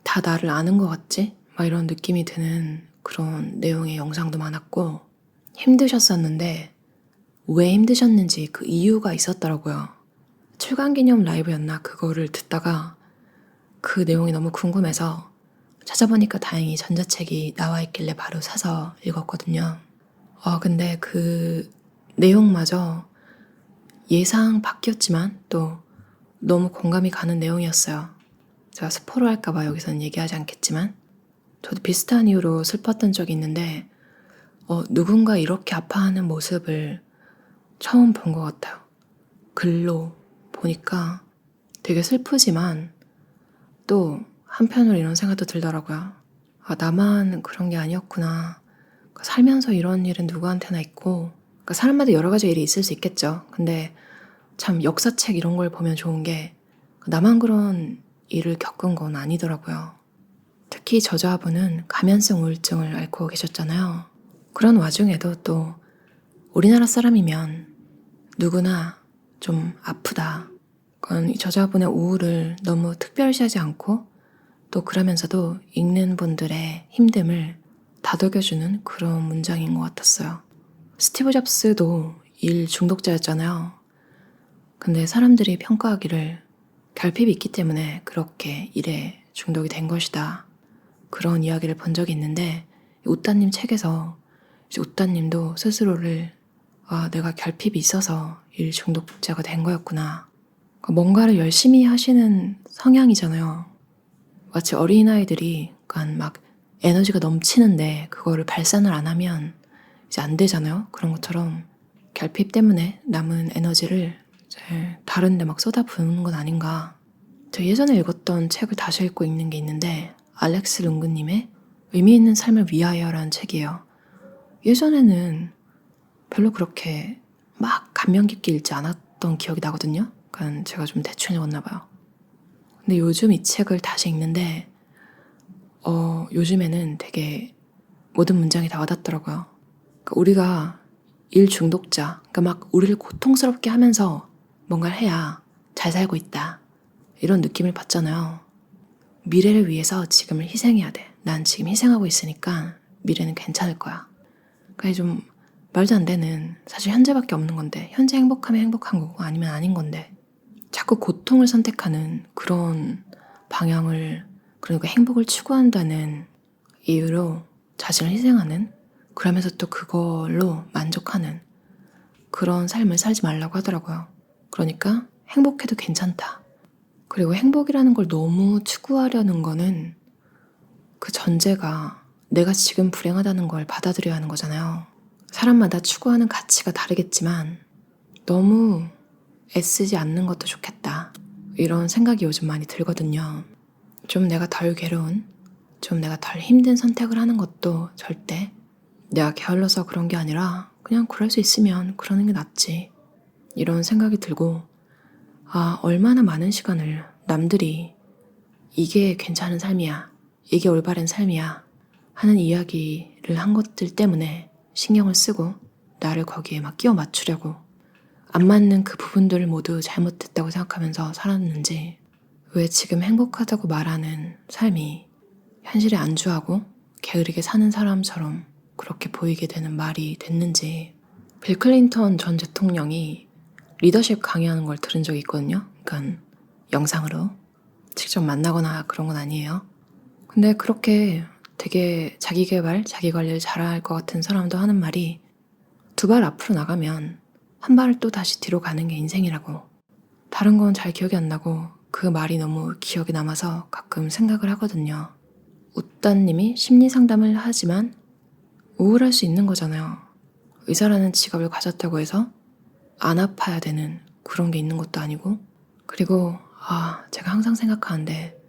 다 나를 아는 것 같지? 막 이런 느낌이 드는 그런 내용의 영상도 많았고, 힘드셨었는데 왜 힘드셨는지 그 이유가 있었더라고요. 출간기념 라이브였나 그거를 듣다가 그 내용이 너무 궁금해서 찾아보니까 다행히 전자책이 나와 있길래 바로 사서 읽었거든요. 근데 그 내용마저 예상 밖이었지만 또 너무 공감이 가는 내용이었어요. 제가 스포를 할까봐 여기서는 얘기하지 않겠지만 저도 비슷한 이유로 슬펐던 적이 있는데 누군가 이렇게 아파하는 모습을 처음 본 것 같아요. 글로 보니까 되게 슬프지만 또 한편으로 이런 생각도 들더라고요. 나만 그런 게 아니었구나. 살면서 이런 일은 누구한테나 있고 사람마다 여러 가지 일이 있을 수 있겠죠. 근데 참 역사책 이런 걸 보면 좋은 게 나만 그런 일을 겪은 건 아니더라고요. 특히 저자분은 감염성 우울증을 앓고 계셨잖아요. 그런 와중에도 또 우리나라 사람이면 누구나 좀 아프다. 이 저자분의 우울을 너무 특별시하지 않고 또 그러면서도 읽는 분들의 힘듦을 다독여주는 그런 문장인 것 같았어요. 스티브 잡스도 일 중독자였잖아요. 근데 사람들이 평가하기를 결핍이 있기 때문에 그렇게 일에 중독이 된 것이다. 그런 이야기를 본 적이 있는데 웃다님 책에서 이제 웃다님도 스스로를 내가 결핍이 있어서 일 중독자가 된 거였구나. 뭔가를 열심히 하시는 성향이잖아요. 마치 어린아이들이 막 에너지가 넘치는데 그거를 발산을 안 하면 이제 안 되잖아요. 그런 것처럼 결핍 때문에 남은 에너지를 이제 다른 데 막 쏟아부는 건 아닌가. 저 예전에 읽었던 책을 다시 읽고 있는 게 있는데 알렉스 룽그님의 의미 있는 삶을 위하여라는 책이에요. 예전에는 별로 그렇게 막 감명 깊게 읽지 않았던 기억이 나거든요. 그러니까 제가 좀 대충 읽었나 봐요. 근데 요즘 이 책을 다시 읽는데 요즘에는 되게 모든 문장이 다 와닿더라고요. 그러니까 우리가 일 중독자, 그러니까 막 우리를 고통스럽게 하면서 뭔가를 해야 잘 살고 있다. 이런 느낌을 받잖아요. 미래를 위해서 지금을 희생해야 돼. 난 지금 희생하고 있으니까 미래는 괜찮을 거야. 그게 좀 말도 안 되는, 사실 현재밖에 없는 건데 현재 행복하면 행복한 거고 아니면 아닌 건데 자꾸 고통을 선택하는 그런 방향을, 그리고 행복을 추구한다는 이유로 자신을 희생하는, 그러면서 또 그걸로 만족하는 그런 삶을 살지 말라고 하더라고요. 그러니까 행복해도 괜찮다. 그리고 행복이라는 걸 너무 추구하려는 거는 그 전제가 내가 지금 불행하다는 걸 받아들여야 하는 거잖아요. 사람마다 추구하는 가치가 다르겠지만 너무 애쓰지 않는 것도 좋겠다. 이런 생각이 요즘 많이 들거든요. 좀 내가 덜 괴로운, 좀 내가 덜 힘든 선택을 하는 것도 절대 내가 게을러서 그런 게 아니라 그냥 그럴 수 있으면 그러는 게 낫지. 이런 생각이 들고 얼마나 많은 시간을 남들이 이게 괜찮은 삶이야, 이게 올바른 삶이야 하는 이야기를 한 것들 때문에 신경을 쓰고 나를 거기에 막 끼워 맞추려고 안 맞는 그 부분들을 모두 잘못됐다고 생각하면서 살았는지, 왜 지금 행복하다고 말하는 삶이 현실에 안주하고 게으르게 사는 사람처럼 그렇게 보이게 되는 말이 됐는지. 빌 클린턴 전 대통령이 리더십 강의하는 걸 들은 적이 있거든요. 그러니까 영상으로 직접 만나거나 그런 건 아니에요. 근데 그렇게 되게 자기개발, 자기관리를 잘할 것 같은 사람도 하는 말이, 2발 앞으로 나가면 한 발을 또 다시 뒤로 가는 게 인생이라고. 다른 건 잘 기억이 안 나고 그 말이 너무 기억에 남아서 가끔 생각을 하거든요. 웃다님이 심리상담을 하지만 우울할 수 있는 거잖아요. 의사라는 직업을 가졌다고 해서 안 아파야 되는 그런 게 있는 것도 아니고. 그리고 제가 항상 생각하는데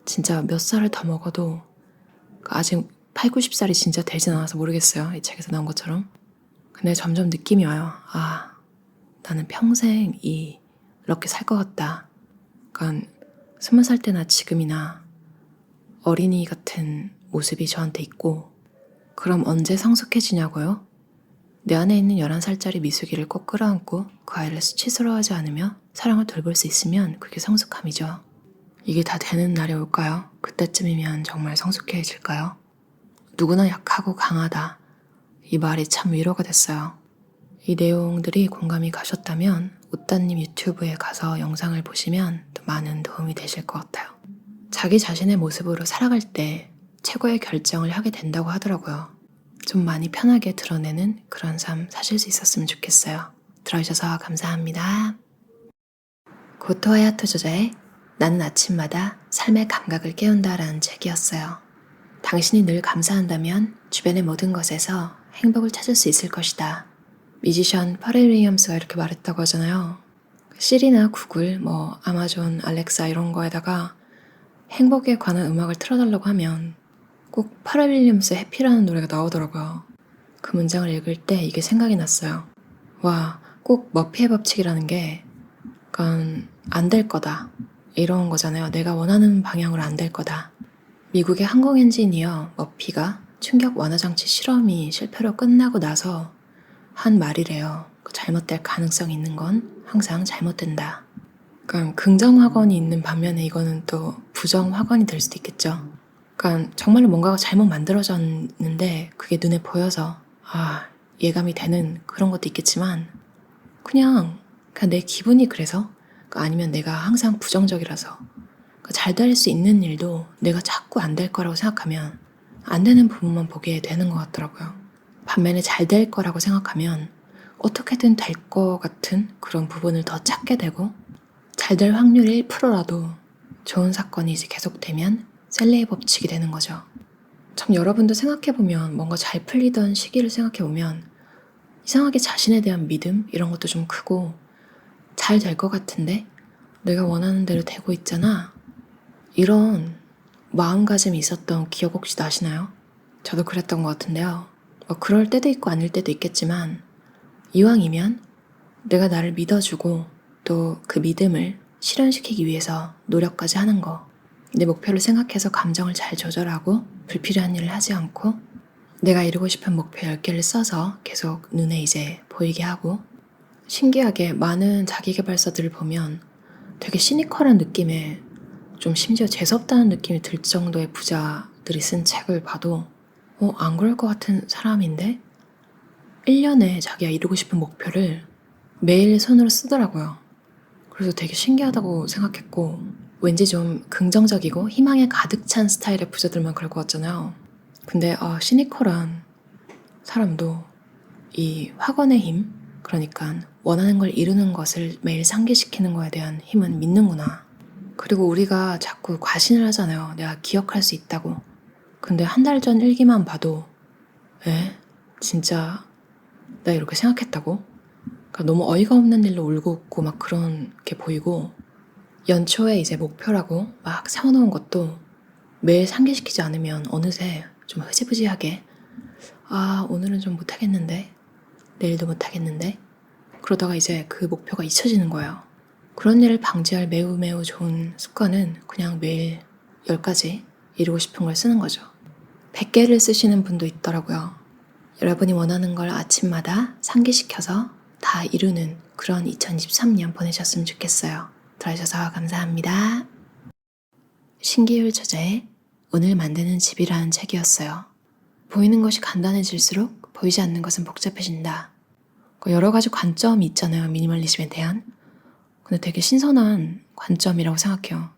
진짜 몇 살을 더 먹어도 아직 8, 90살이 진짜 되진 않아서 모르겠어요. 이 책에서 나온 것처럼. 근데 점점 느낌이 와요. 나는 평생 이렇게 살 것 같다. 그러니까 20살 때나 지금이나 어린이 같은 모습이 저한테 있고, 그럼 언제 성숙해지냐고요? 내 안에 있는 11살짜리 미숙이를 꼭 끌어안고 그 아이를 수치스러워하지 않으며 사랑을 돌볼 수 있으면 그게 성숙함이죠. 이게 다 되는 날이 올까요? 그때쯤이면 정말 성숙해질까요? 누구나 약하고 강하다. 이 말이 참 위로가 됐어요. 이 내용들이 공감이 가셨다면 웃다님 유튜브에 가서 영상을 보시면 또 많은 도움이 되실 것 같아요. 자기 자신의 모습으로 살아갈 때 최고의 결정을 하게 된다고 하더라고요. 좀 많이 편하게 드러내는 그런 삶 사실 수 있었으면 좋겠어요. 들어주셔서 감사합니다. 고토 하야토 저자의 나는 아침마다 삶의 감각을 깨운다라는 책이었어요. 당신이 늘 감사한다면 주변의 모든 것에서 행복을 찾을 수 있을 것이다. 뮤지션 파렐 윌리엄스가 이렇게 말했다고 하잖아요. 시리나 구글, 아마존, 알렉사 이런 거에다가 행복에 관한 음악을 틀어달라고 하면 꼭 파렐 윌리엄스의 해피라는 노래가 나오더라고요. 그 문장을 읽을 때 이게 생각이 났어요. 와, 꼭 머피의 법칙이라는 게 약간 안 될 거다. 이런 거잖아요. 내가 원하는 방향으로 안 될 거다. 미국의 항공 엔지니어 머피가 충격 완화 장치 실험이 실패로 끝나고 나서 한 말이래요. 잘못될 가능성이 있는 건 항상 잘못된다. 그러니까 긍정 확언이 있는 반면에 이거는 또 부정 확언이 될 수도 있겠죠. 그러니까 정말로 뭔가가 잘못 만들어졌는데 그게 눈에 보여서 예감이 되는 그런 것도 있겠지만 그냥 내 기분이 그래서 아니면 내가 항상 부정적이라서 잘 될 수 있는 일도 내가 자꾸 안 될 거라고 생각하면 안 되는 부분만 보게 되는 것 같더라고요. 반면에 잘 될 거라고 생각하면 어떻게든 될 것 같은 그런 부분을 더 찾게 되고 잘 될 확률이 1%라도 좋은 사건이 이제 계속되면 셀레의 법칙이 되는 거죠. 참 여러분도 생각해보면 뭔가 잘 풀리던 시기를 생각해보면 이상하게 자신에 대한 믿음 이런 것도 좀 크고 잘 될 것 같은데 내가 원하는 대로 되고 있잖아 이런 마음가짐이 있었던 기억 혹시 나시나요? 저도 그랬던 것 같은데요. 그럴 때도 있고 아닐 때도 있겠지만 이왕이면 내가 나를 믿어주고 또 그 믿음을 실현시키기 위해서 노력까지 하는 거 내 목표를 생각해서 감정을 잘 조절하고 불필요한 일을 하지 않고 내가 이루고 싶은 목표 10개를 써서 계속 눈에 이제 보이게 하고 신기하게 많은 자기계발서들을 보면 되게 시니컬한 느낌의 좀 심지어 재수없다는 느낌이 들 정도의 부자들이 쓴 책을 봐도 안 그럴 것 같은 사람인데 1년에 자기가 이루고 싶은 목표를 매일 손으로 쓰더라고요. 그래서 되게 신기하다고 생각했고 왠지 좀 긍정적이고 희망에 가득 찬 스타일의 부자들만 그럴 것 같잖아요. 근데 시니컬한 사람도 이 확언의 힘, 그러니까 원하는 걸 이루는 것을 매일 상기시키는 거에 대한 힘은 믿는구나. 그리고 우리가 자꾸 과신을 하잖아요. 내가 기억할 수 있다고. 근데 한 달 전 일기만 봐도 진짜 나 이렇게 생각했다고? 그러니까 너무 어이가 없는 일로 울고 웃고 막 그런 게 보이고 연초에 이제 목표라고 막 세워놓은 것도 매일 상기시키지 않으면 어느새 좀 흐지부지하게 오늘은 좀 못하겠는데 내일도 못하겠는데 그러다가 이제 그 목표가 잊혀지는 거예요. 그런 일을 방지할 매우 매우 좋은 습관은 그냥 매일 10가지 이루고 싶은 걸 쓰는 거죠. 100개를 쓰시는 분도 있더라고요. 여러분이 원하는 걸 아침마다 상기시켜서 다 이루는 그런 2023년 보내셨으면 좋겠어요. 들어주셔서 감사합니다. 신기율 저자의 오늘 만드는 집이라는 책이었어요. 보이는 것이 간단해질수록 보이지 않는 것은 복잡해진다. 여러 가지 관점이 있잖아요. 미니멀리즘에 대한. 근데 되게 신선한 관점이라고 생각해요.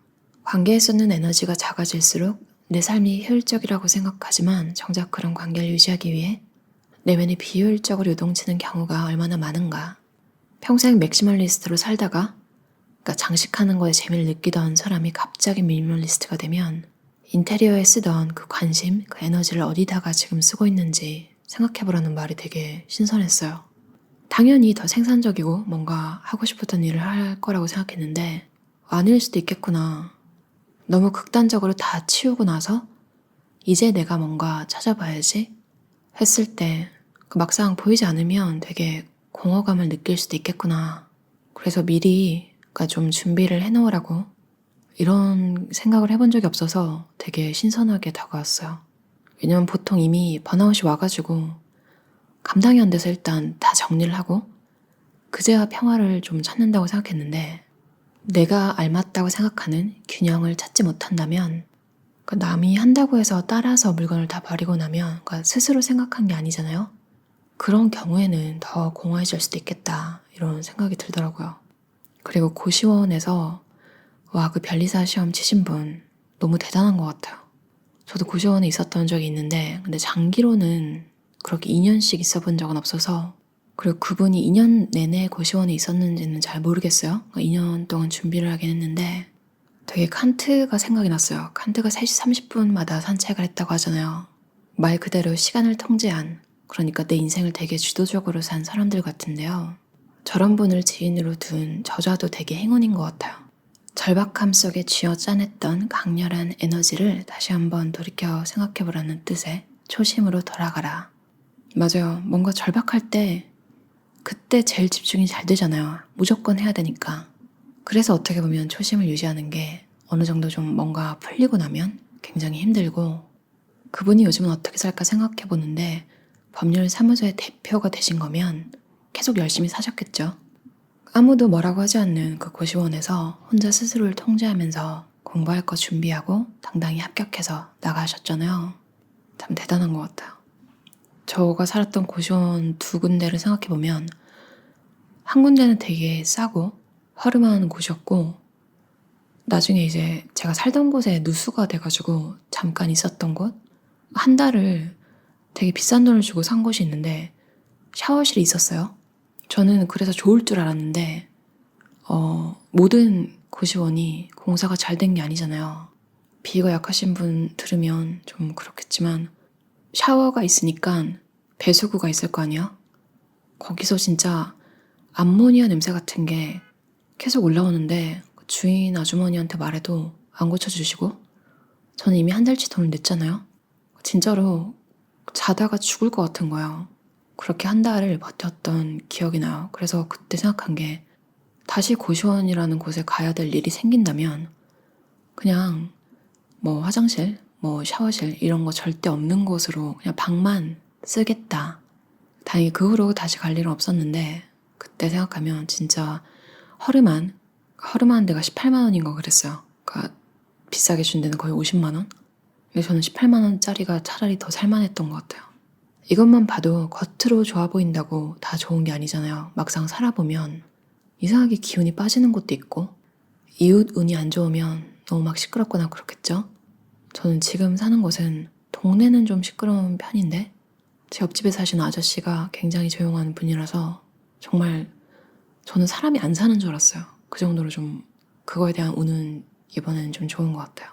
관계에 쏟는 에너지가 작아질수록 내 삶이 효율적이라고 생각하지만 정작 그런 관계를 유지하기 위해 내면이 비효율적으로 요동치는 경우가 얼마나 많은가. 평생 맥시멀리스트로 살다가 장식하는 거에 재미를 느끼던 사람이 갑자기 미니멀리스트가 되면 인테리어에 쓰던 그 관심, 그 에너지를 어디다가 지금 쓰고 있는지 생각해보라는 말이 되게 신선했어요. 당연히 더 생산적이고 뭔가 하고 싶었던 일을 할 거라고 생각했는데 아닐 수도 있겠구나. 너무 극단적으로 다 치우고 나서 이제 내가 뭔가 찾아봐야지 했을 때 막상 보이지 않으면 되게 공허감을 느낄 수도 있겠구나. 그래서 미리 좀 준비를 해놓으라고 이런 생각을 해본 적이 없어서 되게 신선하게 다가왔어요. 왜냐면 보통 이미 번아웃이 와가지고 감당이 안 돼서 일단 다 정리를 하고 그제야 평화를 좀 찾는다고 생각했는데 내가 알맞다고 생각하는 균형을 찾지 못한다면 남이 한다고 해서 따라서 물건을 다 버리고 나면 스스로 생각한 게 아니잖아요. 그런 경우에는 더 공허해질 수도 있겠다 이런 생각이 들더라고요. 그리고 고시원에서 그 변리사 시험 치신 분 너무 대단한 것 같아요. 저도 고시원에 있었던 적이 있는데 근데 장기로는 그렇게 2년씩 있어 본 적은 없어서, 그리고 그분이 2년 내내 고시원에 있었는지는 잘 모르겠어요. 2년 동안 준비를 하긴 했는데 되게 칸트가 생각이 났어요. 칸트가 3시 30분마다 산책을 했다고 하잖아요. 말 그대로 시간을 통제한, 그러니까 내 인생을 되게 주도적으로 산 사람들 같은데요. 저런 분을 지인으로 둔 저자도 되게 행운인 것 같아요. 절박함 속에 쥐어짜냈던 강렬한 에너지를 다시 한번 돌이켜 생각해보라는 뜻의 초심으로 돌아가라. 맞아요. 뭔가 절박할 때 그때 제일 집중이 잘 되잖아요. 무조건 해야 되니까. 그래서 어떻게 보면 초심을 유지하는 게 어느 정도 좀 뭔가 풀리고 나면 굉장히 힘들고, 그분이 요즘은 어떻게 살까 생각해보는데 법률 사무소의 대표가 되신 거면 계속 열심히 사셨겠죠. 아무도 뭐라고 하지 않는 그 고시원에서 혼자 스스로를 통제하면서 공부할 거 준비하고 당당히 합격해서 나가셨잖아요. 참 대단한 것 같아요. 저가 살았던 고시원 2군데를 생각해보면 한 군데는 되게 싸고 허름한 곳이었고, 나중에 이제 제가 살던 곳에 누수가 돼가지고 잠깐 있었던 곳, 한 달을 되게 비싼 돈을 주고 산 곳이 있는데 샤워실이 있었어요. 저는 그래서 좋을 줄 알았는데 모든 고시원이 공사가 잘 된 게 아니잖아요. 비위가 약하신 분 들으면 좀 그렇겠지만 샤워가 있으니까 배수구가 있을 거 아니야? 거기서 진짜 암모니아 냄새 같은 게 계속 올라오는데 주인 아주머니한테 말해도 안 고쳐주시고, 저는 이미 한 달치 돈을 냈잖아요. 진짜로 자다가 죽을 것 같은 거예요. 그렇게 한 달을 버텼던 기억이 나요. 그래서 그때 생각한 게, 다시 고시원이라는 곳에 가야 될 일이 생긴다면 그냥 뭐 화장실, 뭐 샤워실 이런 거 절대 없는 곳으로 그냥 방만 쓰겠다. 다행히 그 후로 다시 갈 일은 없었는데 그때 생각하면 진짜 허름한 데가 18만 원인 거 그랬어요. 그러니까 비싸게 준 데는 거의 50만 원? 근데 저는 18만 원짜리가 차라리 더 살만했던 것 같아요. 이것만 봐도 겉으로 좋아 보인다고 다 좋은 게 아니잖아요. 막상 살아보면 이상하게 기운이 빠지는 것도 있고, 이웃 운이 안 좋으면 너무 막 시끄럽거나 그렇겠죠? 저는 지금 사는 곳은 동네는 좀 시끄러운 편인데 제 옆집에 사시는 아저씨가 굉장히 조용한 분이라서 정말 저는 사람이 안 사는 줄 알았어요. 그 정도로 좀 그거에 대한 운은 이번에는 좀 좋은 것 같아요.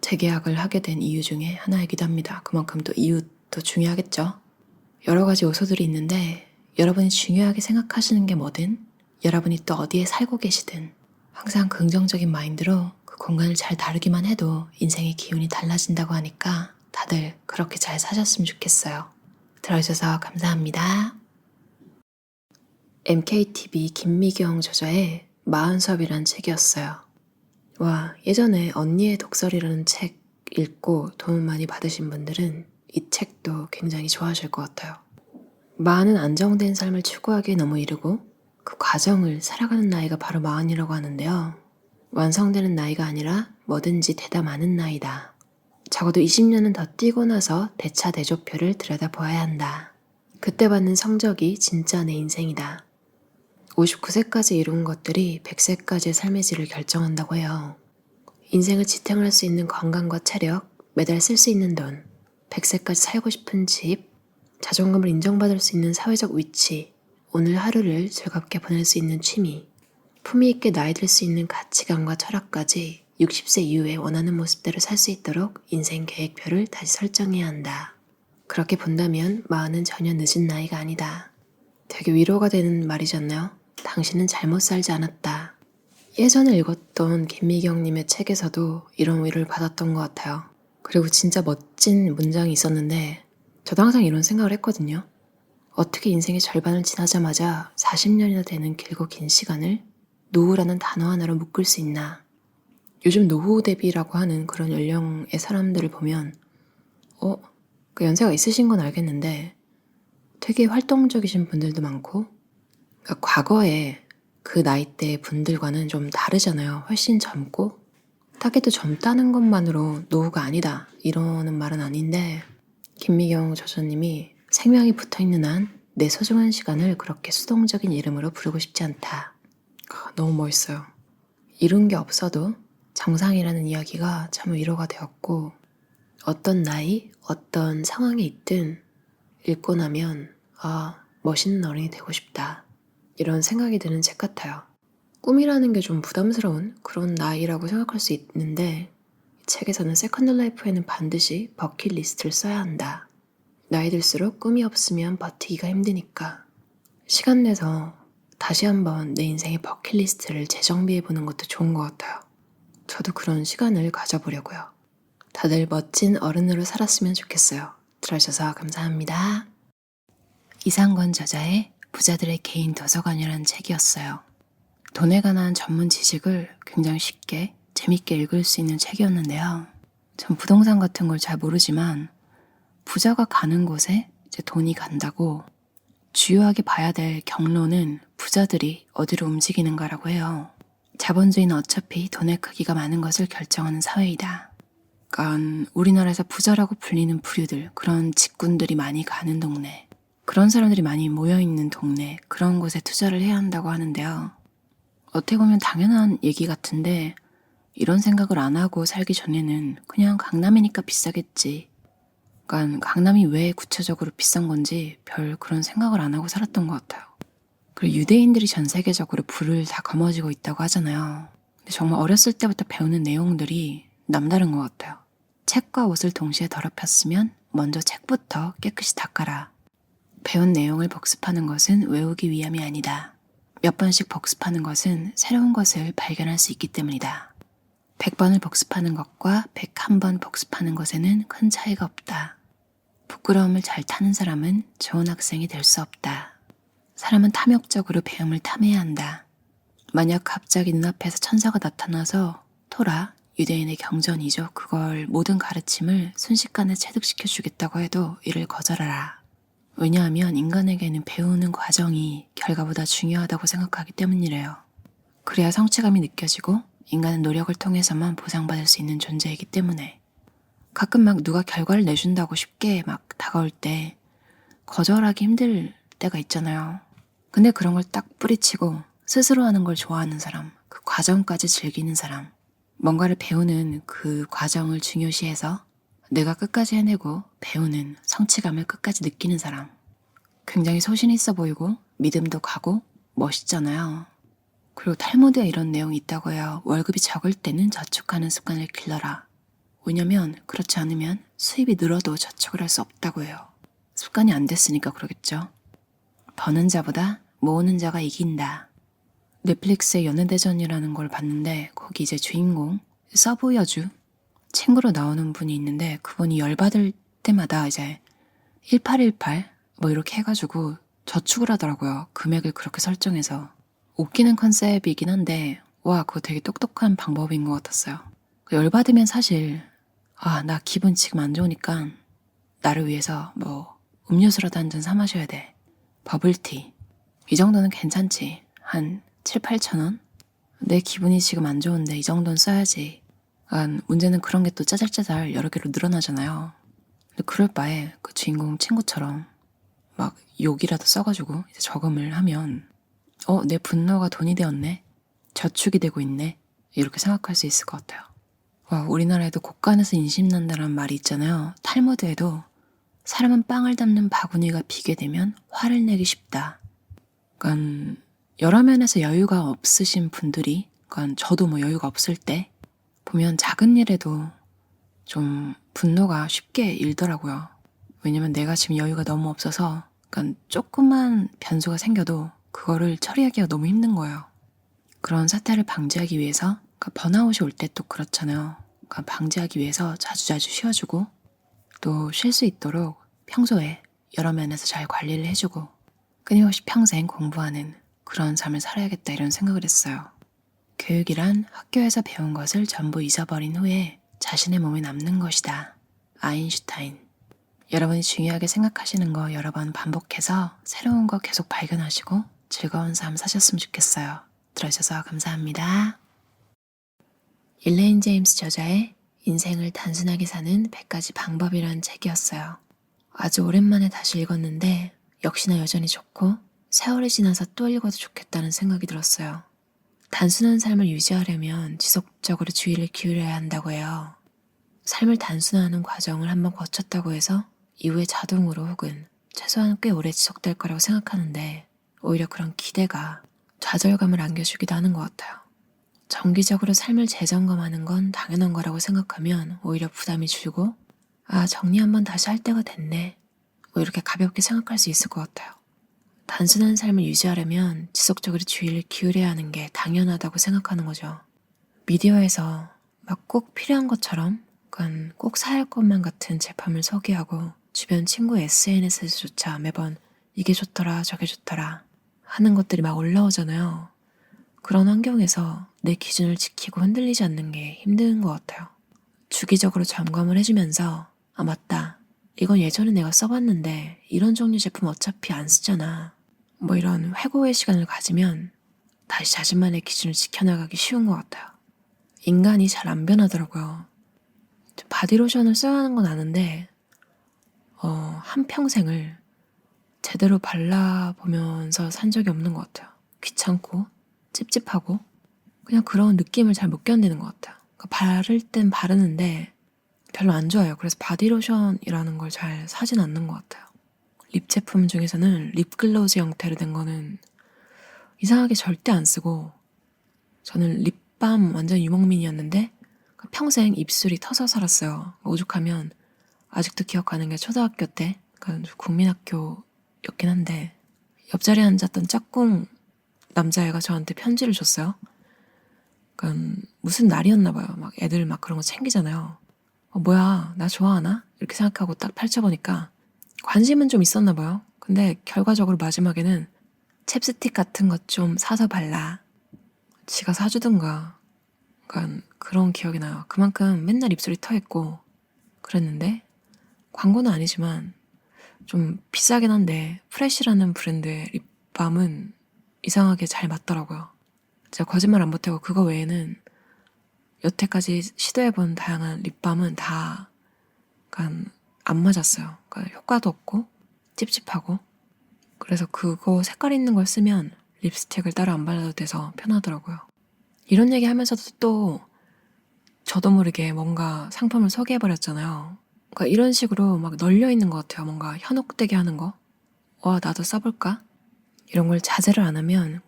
재계약을 하게 된 이유 중에 하나이기도 합니다. 그만큼 또 이웃도 중요하겠죠. 여러 가지 요소들이 있는데 여러분이 중요하게 생각하시는 게 뭐든, 여러분이 또 어디에 살고 계시든 항상 긍정적인 마인드로 그 공간을 잘 다루기만 해도 인생의 기운이 달라진다고 하니까 다들 그렇게 잘 사셨으면 좋겠어요. 들어주셔서 감사합니다. MKTV 김미경 저자의 마흔섭이란 책이었어요. 와, 예전에 언니의 독설이라는 책 읽고 도움 많이 받으신 분들은 이 책도 굉장히 좋아하실 것 같아요. 마흔은 안정된 삶을 추구하기에 너무 이르고 그 과정을 살아가는 나이가 바로 마흔이라고 하는데요. 완성되는 나이가 아니라 뭐든지 되다 마는 나이다. 적어도 20년은 더 뛰고 나서 대차 대조표를 들여다보아야 한다. 그때 받는 성적이 진짜 내 인생이다. 59세까지 이룬 것들이 100세까지의 삶의 질을 결정한다고 해요. 인생을 지탱할 수 있는 건강과 체력, 매달 쓸 수 있는 돈, 100세까지 살고 싶은 집, 자존감을 인정받을 수 있는 사회적 위치, 오늘 하루를 즐겁게 보낼 수 있는 취미, 품위 있게 나이 들 수 있는 가치관과 철학까지 60세 이후에 원하는 모습대로 살 수 있도록 인생 계획표를 다시 설정해야 한다. 그렇게 본다면 마흔은 전혀 늦은 나이가 아니다. 되게 위로가 되는 말이잖아요. 당신은 잘못 살지 않았다. 예전에 읽었던 김미경님의 책에서도 이런 위로를 받았던 것 같아요. 그리고 진짜 멋진 문장이 있었는데 저도 항상 이런 생각을 했거든요. 어떻게 인생의 절반을 지나자마자 40년이나 되는 길고 긴 시간을 노후라는 단어 하나로 묶을 수 있나. 요즘 노후 대비라고 하는 그런 연령의 사람들을 보면 그 연세가 있으신 건 알겠는데 되게 활동적이신 분들도 많고, 그러니까 과거에 그 나이대 분들과는 좀 다르잖아요. 훨씬 젊고 딱히도 젊다는 것만으로 노후가 아니다 이러는 말은 아닌데, 김미경 저자님이 생명이 붙어있는 한 내 소중한 시간을 그렇게 수동적인 이름으로 부르고 싶지 않다. 너무 멋있어요. 이룬 게 없어도 정상이라는 이야기가 참 위로가 되었고, 어떤 나이, 어떤 상황에 있든 읽고 나면 멋있는 어른이 되고 싶다, 이런 생각이 드는 책 같아요. 꿈이라는 게 좀 부담스러운 그런 나이라고 생각할 수 있는데, 이 책에서는 세컨드 라이프에는 반드시 버킷리스트를 써야 한다. 나이 들수록 꿈이 없으면 버티기가 힘드니까 시간 내서 다시 한번 내 인생의 버킷리스트를 재정비해보는 것도 좋은 것 같아요. 저도 그런 시간을 가져보려고요. 다들 멋진 어른으로 살았으면 좋겠어요. 들어주셔서 감사합니다. 이상권 저자의 부자들의 개인 도서관이라는 책이었어요. 돈에 관한 전문 지식을 굉장히 쉽게 재밌게 읽을 수 있는 책이었는데요. 전 부동산 같은 걸 잘 모르지만 부자가 가는 곳에 이제 돈이 간다고, 주요하게 봐야 될 경로는 부자들이 어디로 움직이는가라고 해요. 자본주의는 어차피 돈의 크기가 많은 것을 결정하는 사회이다. 그러니까 우리나라에서 부자라고 불리는 부류들, 그런 직군들이 많이 가는 동네, 그런 사람들이 많이 모여있는 동네, 그런 곳에 투자를 해야 한다고 하는데요. 어떻게 보면 당연한 얘기 같은데, 이런 생각을 안 하고 살기 전에는 그냥 강남이니까 비싸겠지, 그러니까 강남이 왜 구체적으로 비싼 건지 별 그런 생각을 안 하고 살았던 것 같아요. 그리고 유대인들이 전 세계적으로 불을 다 거머쥐고 있다고 하잖아요. 근데 정말 어렸을 때부터 배우는 내용들이 남다른 것 같아요. 책과 옷을 동시에 더럽혔으면 먼저 책부터 깨끗이 닦아라. 배운 내용을 복습하는 것은 외우기 위함이 아니다. 몇 번씩 복습하는 것은 새로운 것을 발견할 수 있기 때문이다. 100번을 복습하는 것과 101번 복습하는 것에는 큰 차이가 없다. 부끄러움을 잘 타는 사람은 좋은 학생이 될 수 없다. 사람은 탐욕적으로 배움을 탐해야 한다. 만약 갑자기 눈앞에서 천사가 나타나서 토라, 유대인의 경전이죠, 그걸 모든 가르침을 순식간에 체득시켜 주겠다고 해도 이를 거절하라. 왜냐하면 인간에게는 배우는 과정이 결과보다 중요하다고 생각하기 때문이래요. 그래야 성취감이 느껴지고 인간은 노력을 통해서만 보상받을 수 있는 존재이기 때문에. 가끔 막 누가 결과를 내준다고 쉽게 막 다가올 때 거절하기 힘들 때가 있잖아요. 근데 그런 걸 딱 뿌리치고 스스로 하는 걸 좋아하는 사람, 그 과정까지 즐기는 사람, 뭔가를 배우는 그 과정을 중요시해서 내가 끝까지 해내고 배우는 성취감을 끝까지 느끼는 사람, 굉장히 소신 있어 보이고 믿음도 가고 멋있잖아요. 그리고 탈무드에 이런 내용이 있다고 해요. 월급이 적을 때는 저축하는 습관을 길러라. 왜냐면 그렇지 않으면 수입이 늘어도 저축을 할 수 없다고 해요. 습관이 안 됐으니까 그러겠죠. 버는 자보다 모으는 자가 이긴다. 넷플릭스의 연애대전이라는 걸 봤는데, 거기 이제 주인공 서브 여주 친구로 나오는 분이 있는데, 그분이 열받을 때마다 이제 1818 뭐 이렇게 해가지고 저축을 하더라고요. 금액을 그렇게 설정해서. 웃기는 컨셉이긴 한데 와, 그거 되게 똑똑한 방법인 것 같았어요. 열받으면 사실 나 기분 지금 안 좋으니까 나를 위해서 뭐 음료수라도 한 잔 사 마셔야 돼. 버블티. 이 정도는 괜찮지. 한 7, 8천 원? 내 기분이 지금 안 좋은데 이 정도는 써야지. 문제는 그런 게 또 짜잘짜잘 여러 개로 늘어나잖아요. 근데 그럴 바에 그 주인공 친구처럼 막 욕이라도 써가지고 이제 저금을 하면 내 분노가 돈이 되었네. 저축이 되고 있네. 이렇게 생각할 수 있을 것 같아요. 우리나라에도 곳간에서 인심난다는 말이 있잖아요. 탈무드에도 사람은 빵을 담는 바구니가 비게 되면 화를 내기 쉽다. 그러니까 여러 면에서 여유가 없으신 분들이, 그러니까 저도 뭐 여유가 없을 때 보면 작은 일에도 좀 분노가 쉽게 일더라고요. 왜냐면 내가 지금 여유가 너무 없어서, 그러니까 조그만 변수가 생겨도 그거를 처리하기가 너무 힘든 거예요. 그런 사태를 방지하기 위해서, 그러니까 번아웃이 올 때 또 그렇잖아요. 그러니까 방지하기 위해서 자주자주 쉬어주고, 또 쉴 수 있도록 평소에 여러 면에서 잘 관리를 해주고 끊임없이 평생 공부하는 그런 삶을 살아야겠다, 이런 생각을 했어요. 교육이란 학교에서 배운 것을 전부 잊어버린 후에 자신의 몸에 남는 것이다. 아인슈타인. 여러분이 중요하게 생각하시는 거 여러 번 반복해서 새로운 거 계속 발견하시고 즐거운 삶 사셨으면 좋겠어요. 들어주셔서 감사합니다. 일레인 제임스 저자의 인생을 단순하게 사는 100가지 방법이라는 책이었어요. 아주 오랜만에 다시 읽었는데 역시나 여전히 좋고 세월이 지나서 또 읽어도 좋겠다는 생각이 들었어요. 단순한 삶을 유지하려면 지속적으로 주의를 기울여야 한다고 해요. 삶을 단순화하는 과정을 한번 거쳤다고 해서 이후에 자동으로 혹은 최소한 꽤 오래 지속될 거라고 생각하는데 오히려 그런 기대가 좌절감을 안겨주기도 하는 것 같아요. 정기적으로 삶을 재점검하는 건 당연한 거라고 생각하면 오히려 부담이 줄고 정리 한번 다시 할 때가 됐네. 이렇게 가볍게 생각할 수 있을 것 같아요. 단순한 삶을 유지하려면 지속적으로 주의를 기울여야 하는 게 당연하다고 생각하는 거죠. 미디어에서 막 꼭 필요한 것처럼 꼭 사야 할 것만 같은 제품을 소개하고 주변 친구 SNS에서조차 매번 이게 좋더라 저게 좋더라 하는 것들이 막 올라오잖아요. 그런 환경에서 내 기준을 지키고 흔들리지 않는 게 힘든 것 같아요. 주기적으로 점검을 해주면서 맞다. 이건 예전에 내가 써봤는데 이런 종류 제품 어차피 안 쓰잖아. 이런 회고의 시간을 가지면 다시 자신만의 기준을 지켜나가기 쉬운 것 같아요. 인간이 잘 안 변하더라고요. 바디로션을 써야 하는 건 아는데 한평생을 제대로 발라보면서 산 적이 없는 것 같아요. 귀찮고 찝찝하고 그냥 그런 느낌을 잘 못 견디는 것 같아요. 바를 땐 바르는데 별로 안 좋아요. 그래서 바디로션이라는 걸 잘 사진 않는 것 같아요. 립 제품 중에서는 립글로즈 형태로 된 거는 이상하게 절대 안 쓰고 저는 립밤 완전 유목민이었는데 평생 입술이 터서 살았어요. 오죽하면 아직도 기억하는 게 초등학교 때 국민학교였긴 한데 옆자리에 앉았던 짝꿍 남자애가 저한테 편지를 줬어요. 무슨 날이었나 봐요. 막 애들 막 그런 거 챙기잖아요. 뭐야 나 좋아하나? 이렇게 생각하고 딱 펼쳐보니까 관심은 좀 있었나 봐요. 근데 결과적으로 마지막에는 챕스틱 같은 것 좀 사서 발라. 지가 사주든가. 그런 기억이 나요. 그만큼 맨날 입술이 터있고 그랬는데 광고는 아니지만 좀 비싸긴 한데 프레쉬라는 브랜드의 립밤은 이상하게 잘 맞더라고요. 제가 거짓말 안 보태고 그거 외에는 여태까지 시도해본 다양한 립밤은 다 안 맞았어요. 효과도 없고 찝찝하고 그래서 그거 색깔 있는 걸 쓰면 립스틱을 따로 안 발라도 돼서 편하더라고요. 이런 얘기 하면서도 또 저도 모르게 뭔가 상품을 소개해버렸잖아요. 이런 식으로 막 널려있는 것 같아요. 뭔가 현혹되게 하는 거. 나도 써볼까? 이런 걸 자제를 안 하면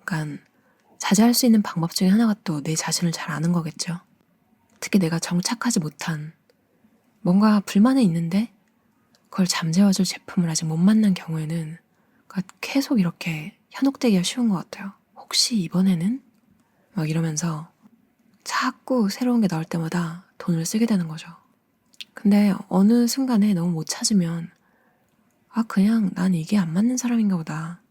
자제할 수 있는 방법 중에 하나가 또 내 자신을 잘 아는 거겠죠. 특히 내가 정착하지 못한 뭔가 불만이 있는데 그걸 잠재워줄 제품을 아직 못 만난 경우에는 계속 이렇게 현혹되기가 쉬운 것 같아요. 혹시 이번에는? 막 이러면서 자꾸 새로운 게 나올 때마다 돈을 쓰게 되는 거죠. 근데 어느 순간에 너무 못 찾으면 그냥 난 이게 안 맞는 사람인가 보다.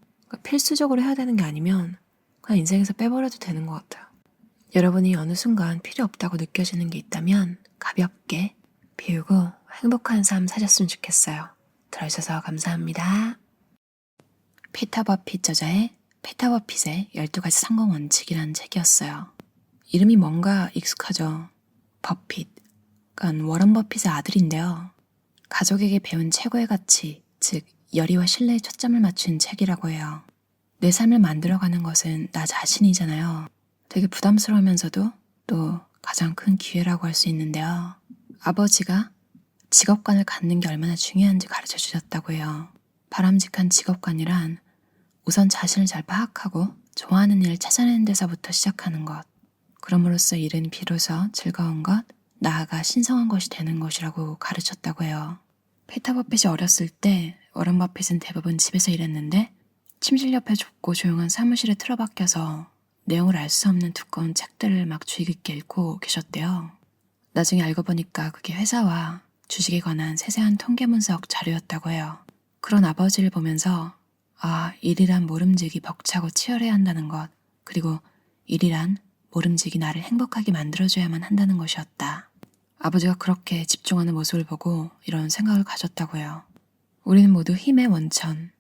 필수적으로 해야 되는 게 아니면 그냥 인생에서 빼버려도 되는 것 같아요. 여러분이 어느 순간 필요 없다고 느껴지는 게 있다면 가볍게 비우고 행복한 삶 사셨으면 좋겠어요. 들어주셔서 감사합니다. 피터 버핏 저자의 피터 버핏의 12가지 성공 원칙이라는 책이었어요. 이름이 뭔가 익숙하죠. 버핏. 워런 버핏의 아들인데요. 가족에게 배운 최고의 가치, 즉 열의와 신뢰에 초점을 맞춘 책이라고 해요. 내 삶을 만들어가는 것은 나 자신이잖아요. 되게 부담스러우면서도 또 가장 큰 기회라고 할 수 있는데요. 아버지가 직업관을 갖는 게 얼마나 중요한지 가르쳐 주셨다고 해요. 바람직한 직업관이란 우선 자신을 잘 파악하고 좋아하는 일을 찾아내는 데서부터 시작하는 것. 그럼으로써 일은 비로소 즐거운 것, 나아가 신성한 것이 되는 것이라고 가르쳤다고 해요. 피터 버핏이 어렸을 때 워런 버핏은 대부분 집에서 일했는데 침실 옆에 좁고 조용한 사무실에 틀어박혀서 내용을 알 수 없는 두꺼운 책들을 막 주의 깊게 읽고 계셨대요. 나중에 알고 보니까 그게 회사와 주식에 관한 세세한 통계 분석 자료였다고 해요. 그런 아버지를 보면서 일이란 모름지기 벅차고 치열해야 한다는 것, 그리고 일이란 모름지기 나를 행복하게 만들어줘야만 한다는 것이었다. 아버지가 그렇게 집중하는 모습을 보고 이런 생각을 가졌다고 해요. 우리는 모두 힘의 원천,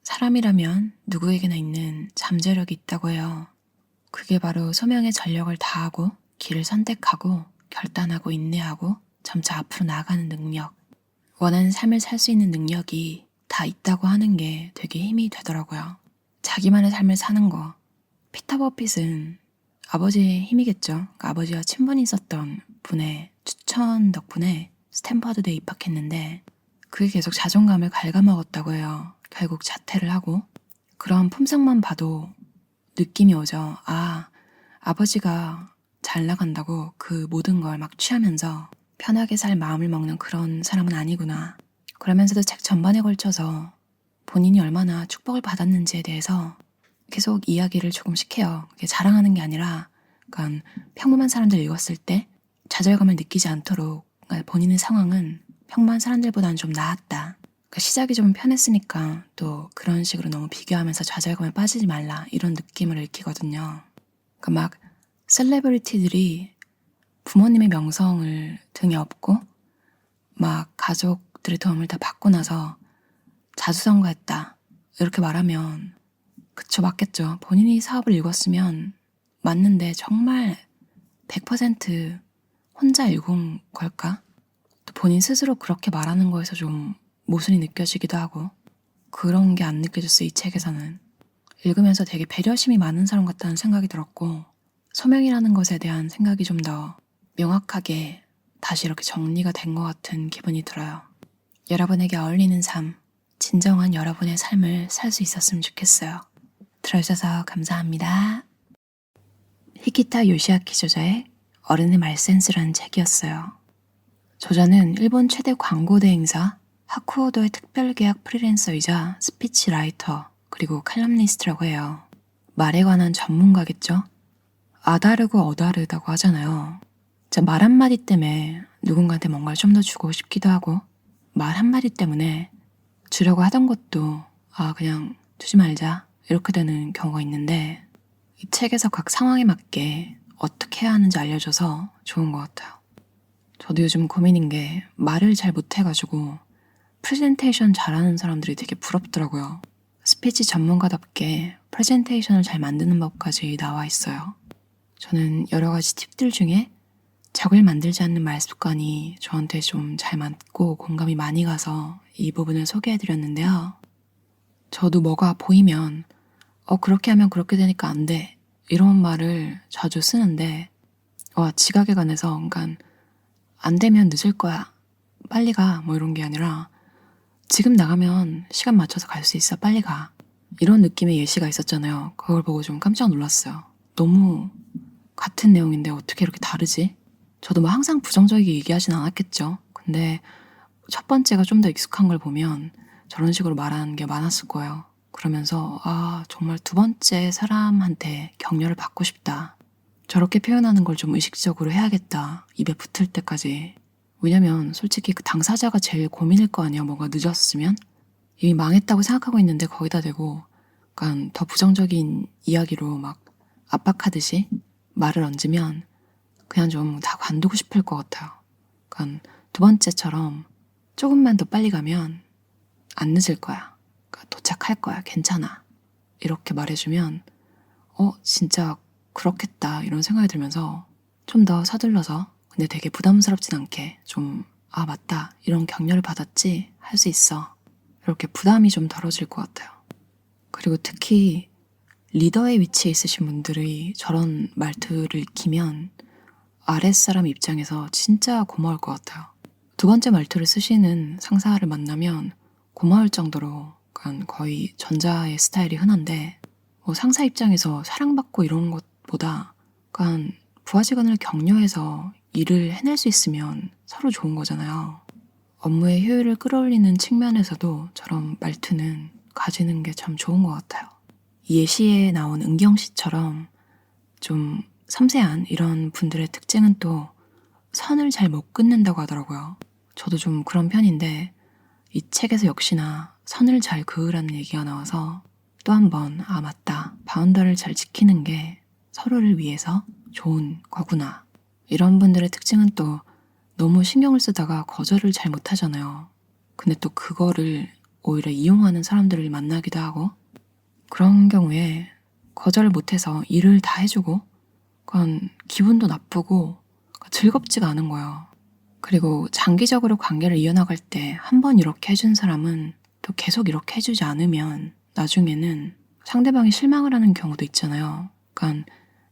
사람이라면 누구에게나 있는 잠재력이 있다고 해요. 그게 바로 소명의 전력을 다하고 길을 선택하고 결단하고 인내하고 점차 앞으로 나아가는 능력, 원하는 삶을 살 수 있는 능력이 다 있다고 하는 게 되게 힘이 되더라고요. 자기만의 삶을 사는 거. 피터 버핏은 아버지의 힘이겠죠. 그러니까 아버지와 친분이 있었던 분의 추천 덕분에 스탠퍼드대에 입학했는데 그게 계속 자존감을 갉아먹었다고 해요. 결국 자퇴를 하고 그런 품성만 봐도 느낌이 오죠. 아, 아버지가 잘 나간다고 그 모든 걸 막 취하면서 편하게 살 마음을 먹는 그런 사람은 아니구나. 그러면서도 책 전반에 걸쳐서 본인이 얼마나 축복을 받았는지에 대해서 계속 이야기를 조금씩 해요. 그게 자랑하는 게 아니라 그러니까 평범한 사람들 읽었을 때 좌절감을 느끼지 않도록 그러니까 본인의 상황은 평범한 사람들보다는 좀 나았다. 그러니까 시작이 좀 편했으니까 또 그런 식으로 너무 비교하면서 좌절감에 빠지지 말라 이런 느낌을 읽히거든요. 그러니까 막 셀레브리티들이 부모님의 명성을 등에 업고 막 가족들의 도움을 다 받고 나서 자수성가했다 이렇게 말하면 그쵸, 맞겠죠. 본인이 사업을 읽었으면 맞는데 정말 100% 혼자 읽은 걸까? 또 본인 스스로 그렇게 말하는 거에서 좀 모순이 느껴지기도 하고 그런 게 안 느껴졌어요. 이 책에서는. 읽으면서 되게 배려심이 많은 사람 같다는 생각이 들었고 소명이라는 것에 대한 생각이 좀 더 명확하게 다시 이렇게 정리가 된 것 같은 기분이 들어요. 여러분에게 어울리는 삶, 진정한 여러분의 삶을 살 수 있었으면 좋겠어요. 들어주셔서 감사합니다. 히키타 요시아키 저자의 어른의 말센스라는 책이었어요. 저자는 일본 최대 광고 대행사 하쿠오도의 특별계약 프리랜서이자 스피치 라이터 그리고 칼럼니스트라고 해요. 말에 관한 전문가겠죠? 아다르고 어다르다고 하잖아요. 말 한마디 때문에 누군가한테 뭔가를 좀 더 주고 싶기도 하고 말 한마디 때문에 주려고 하던 것도 그냥 주지 말자 이렇게 되는 경우가 있는데 이 책에서 각 상황에 맞게 어떻게 해야 하는지 알려줘서 좋은 것 같아요. 저도 요즘 고민인 게 말을 잘 못해가지고 프레젠테이션 잘하는 사람들이 되게 부럽더라고요. 스피치 전문가답게 프레젠테이션을 잘 만드는 법까지 나와 있어요. 저는 여러 가지 팁들 중에 적을 만들지 않는 말 습관이 저한테 좀 잘 맞고 공감이 많이 가서 이 부분을 소개해드렸는데요. 저도 뭐가 보이면 그렇게 하면 그렇게 되니까 안 돼 이런 말을 자주 쓰는데 지각에 관해서 그러니까 안 되면 늦을 거야 빨리 가 뭐 이런 게 아니라 지금 나가면 시간 맞춰서 갈 수 있어 빨리 가 이런 느낌의 예시가 있었잖아요. 그걸 보고 좀 깜짝 놀랐어요. 너무 같은 내용인데 어떻게 이렇게 다르지? 저도 뭐 항상 부정적이게 얘기하진 않았겠죠. 근데 첫 번째가 좀 더 익숙한 걸 보면 저런 식으로 말하는 게 많았을 거예요. 그러면서 정말 두 번째 사람한테 격려를 받고 싶다. 저렇게 표현하는 걸 좀 의식적으로 해야겠다. 입에 붙을 때까지. 왜냐면 솔직히 그 당사자가 제일 고민일 거 아니야. 뭐가 늦었으면. 이미 망했다고 생각하고 있는데 거기다 대고 약간 더 부정적인 이야기로 막 압박하듯이 말을 얹으면 그냥 좀 다 관두고 싶을 것 같아요. 그러니까 두 번째처럼 조금만 더 빨리 가면 안 늦을 거야. 그러니까 도착할 거야. 괜찮아. 이렇게 말해주면 진짜 그렇겠다 이런 생각이 들면서 좀 더 서둘러서 근데 되게 부담스럽진 않게 좀 맞다 이런 격려를 받았지 할 수 있어 이렇게 부담이 좀 덜어질 것 같아요. 그리고 특히 리더의 위치에 있으신 분들이 저런 말투를 익히면 아랫사람 입장에서 진짜 고마울 것 같아요. 두 번째 말투를 쓰시는 상사를 만나면 고마울 정도로 거의 전자의 스타일이 흔한데 상사 입장에서 사랑받고 이런 것보다 부하 직원을 격려해서 일을 해낼 수 있으면 서로 좋은 거잖아요. 업무의 효율을 끌어올리는 측면에서도 저런 말투는 가지는 게 참 좋은 것 같아요. 예시에 나온 은경 씨처럼 좀 섬세한 이런 분들의 특징은 또 선을 잘 못 긋는다고 하더라고요. 저도 좀 그런 편인데 이 책에서 역시나 선을 잘 그으라는 얘기가 나와서 또 한 번 맞다. 바운더리를 잘 지키는 게 서로를 위해서 좋은 거구나. 이런 분들의 특징은 또 너무 신경을 쓰다가 거절을 잘 못하잖아요. 근데 또 그거를 오히려 이용하는 사람들을 만나기도 하고 그런 경우에 거절을 못해서 일을 다 해주고 그건 기분도 나쁘고 즐겁지가 않은 거예요. 그리고 장기적으로 관계를 이어나갈 때 한 번 이렇게 해준 사람은 또 계속 이렇게 해주지 않으면 나중에는 상대방이 실망을 하는 경우도 있잖아요. 그러니까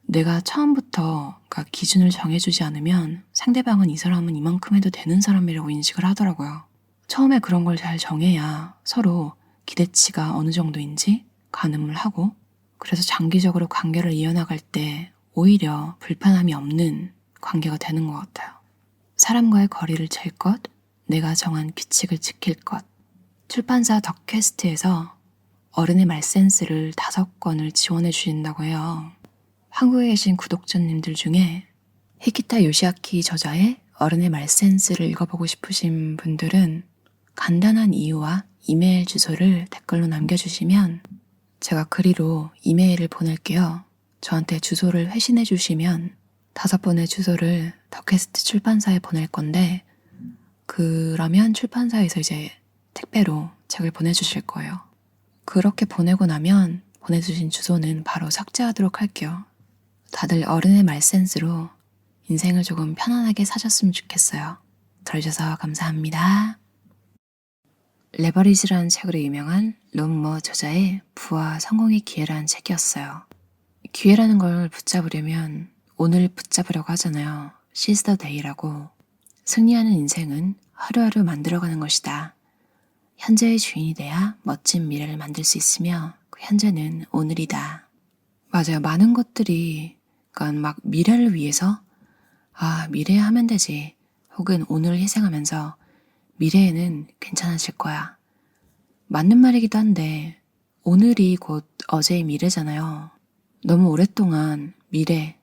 내가 처음부터 기준을 정해주지 않으면 상대방은 이 사람은 이만큼 해도 되는 사람이라고 인식을 하더라고요. 처음에 그런 걸 잘 정해야 서로 기대치가 어느 정도인지 가늠을 하고, 그래서 장기적으로 관계를 이어나갈 때 오히려 불편함이 없는 관계가 되는 것 같아요. 사람과의 거리를 잴 것, 내가 정한 규칙을 지킬 것. 출판사 덕캐스트에서 어른의 말센스를 5권을 지원해 주신다고 해요. 한국에 계신 구독자님들 중에 히키타 요시아키 저자의 어른의 말센스를 읽어보고 싶으신 분들은 간단한 이유와 이메일 주소를 댓글로 남겨주시면 제가 그리로 이메일을 보낼게요. 저한테 주소를 회신해 주시면 5번의 주소를 덕캐스트 출판사에 보낼 건데, 그러면 출판사에서 이제 택배로 책을 보내주실 거예요. 그렇게 보내고 나면 보내주신 주소는 바로 삭제하도록 할게요. 다들 어른의 말센스로 인생을 조금 편안하게 사셨으면 좋겠어요. 들어주셔서 감사합니다. 레버리지라는 책으로 유명한 론머 저자의 부와 성공의 기회라는 책이었어요. 기회라는 걸 붙잡으려면 오늘 붙잡으려고 하잖아요. Seize the day라고. 승리하는 인생은 하루하루 만들어가는 것이다. 현재의 주인이 돼야 멋진 미래를 만들 수 있으며 그 현재는 오늘이다. 맞아요. 많은 것들이 막 미래를 위해서 미래에 하면 되지, 혹은 오늘을 희생하면서 미래에는 괜찮아질 거야. 맞는 말이기도 한데 오늘이 곧 어제의 미래잖아요. 너무 오랫동안 미래,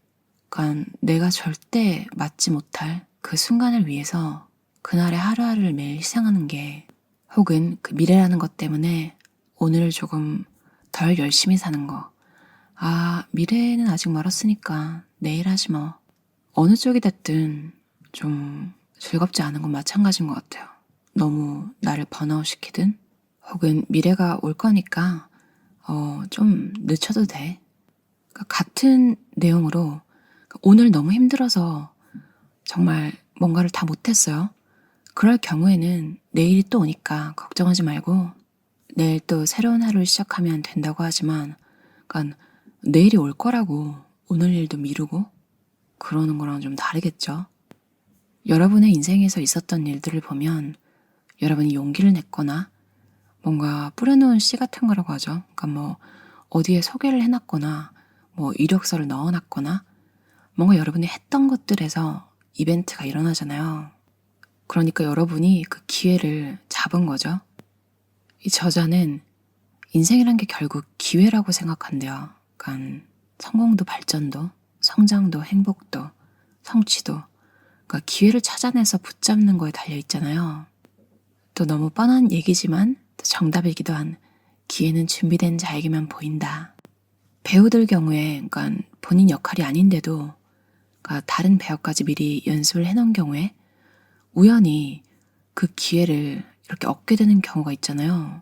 내가 절대 맞지 못할 그 순간을 위해서 그날의 하루하루를 매일 희생하는 게, 혹은 그 미래라는 것 때문에 오늘을 조금 덜 열심히 사는 거. 미래는 아직 멀었으니까 내일 하지 뭐. 어느 쪽이 됐든 좀 즐겁지 않은 건 마찬가지인 것 같아요. 너무 나를 번아웃 시키든, 혹은 미래가 올 거니까 좀 늦춰도 돼. 같은 내용으로 오늘 너무 힘들어서 정말 뭔가를 다 못했어요. 그럴 경우에는 내일이 또 오니까 걱정하지 말고 내일 또 새로운 하루를 시작하면 된다고 하지만, 내일이 올 거라고 오늘 일도 미루고 그러는 거랑 좀 다르겠죠. 여러분의 인생에서 있었던 일들을 보면 여러분이 용기를 냈거나 뭔가 뿌려놓은 씨 같은 거라고 하죠. 어디에 소개를 해놨거나 이력서를 넣어놨거나 뭔가 여러분이 했던 것들에서 이벤트가 일어나잖아요. 그러니까 여러분이 그 기회를 잡은 거죠. 이 저자는 인생이란 게 결국 기회라고 생각한대요. 성공도 발전도, 성장도, 행복도, 성취도, 기회를 찾아내서 붙잡는 거에 달려있잖아요. 또 너무 뻔한 얘기지만 또 정답이기도 한 기회는 준비된 자에게만 보인다. 배우들 경우에 본인 역할이 아닌데도 다른 배역까지 미리 연습을 해놓은 경우에 우연히 그 기회를 이렇게 얻게 되는 경우가 있잖아요.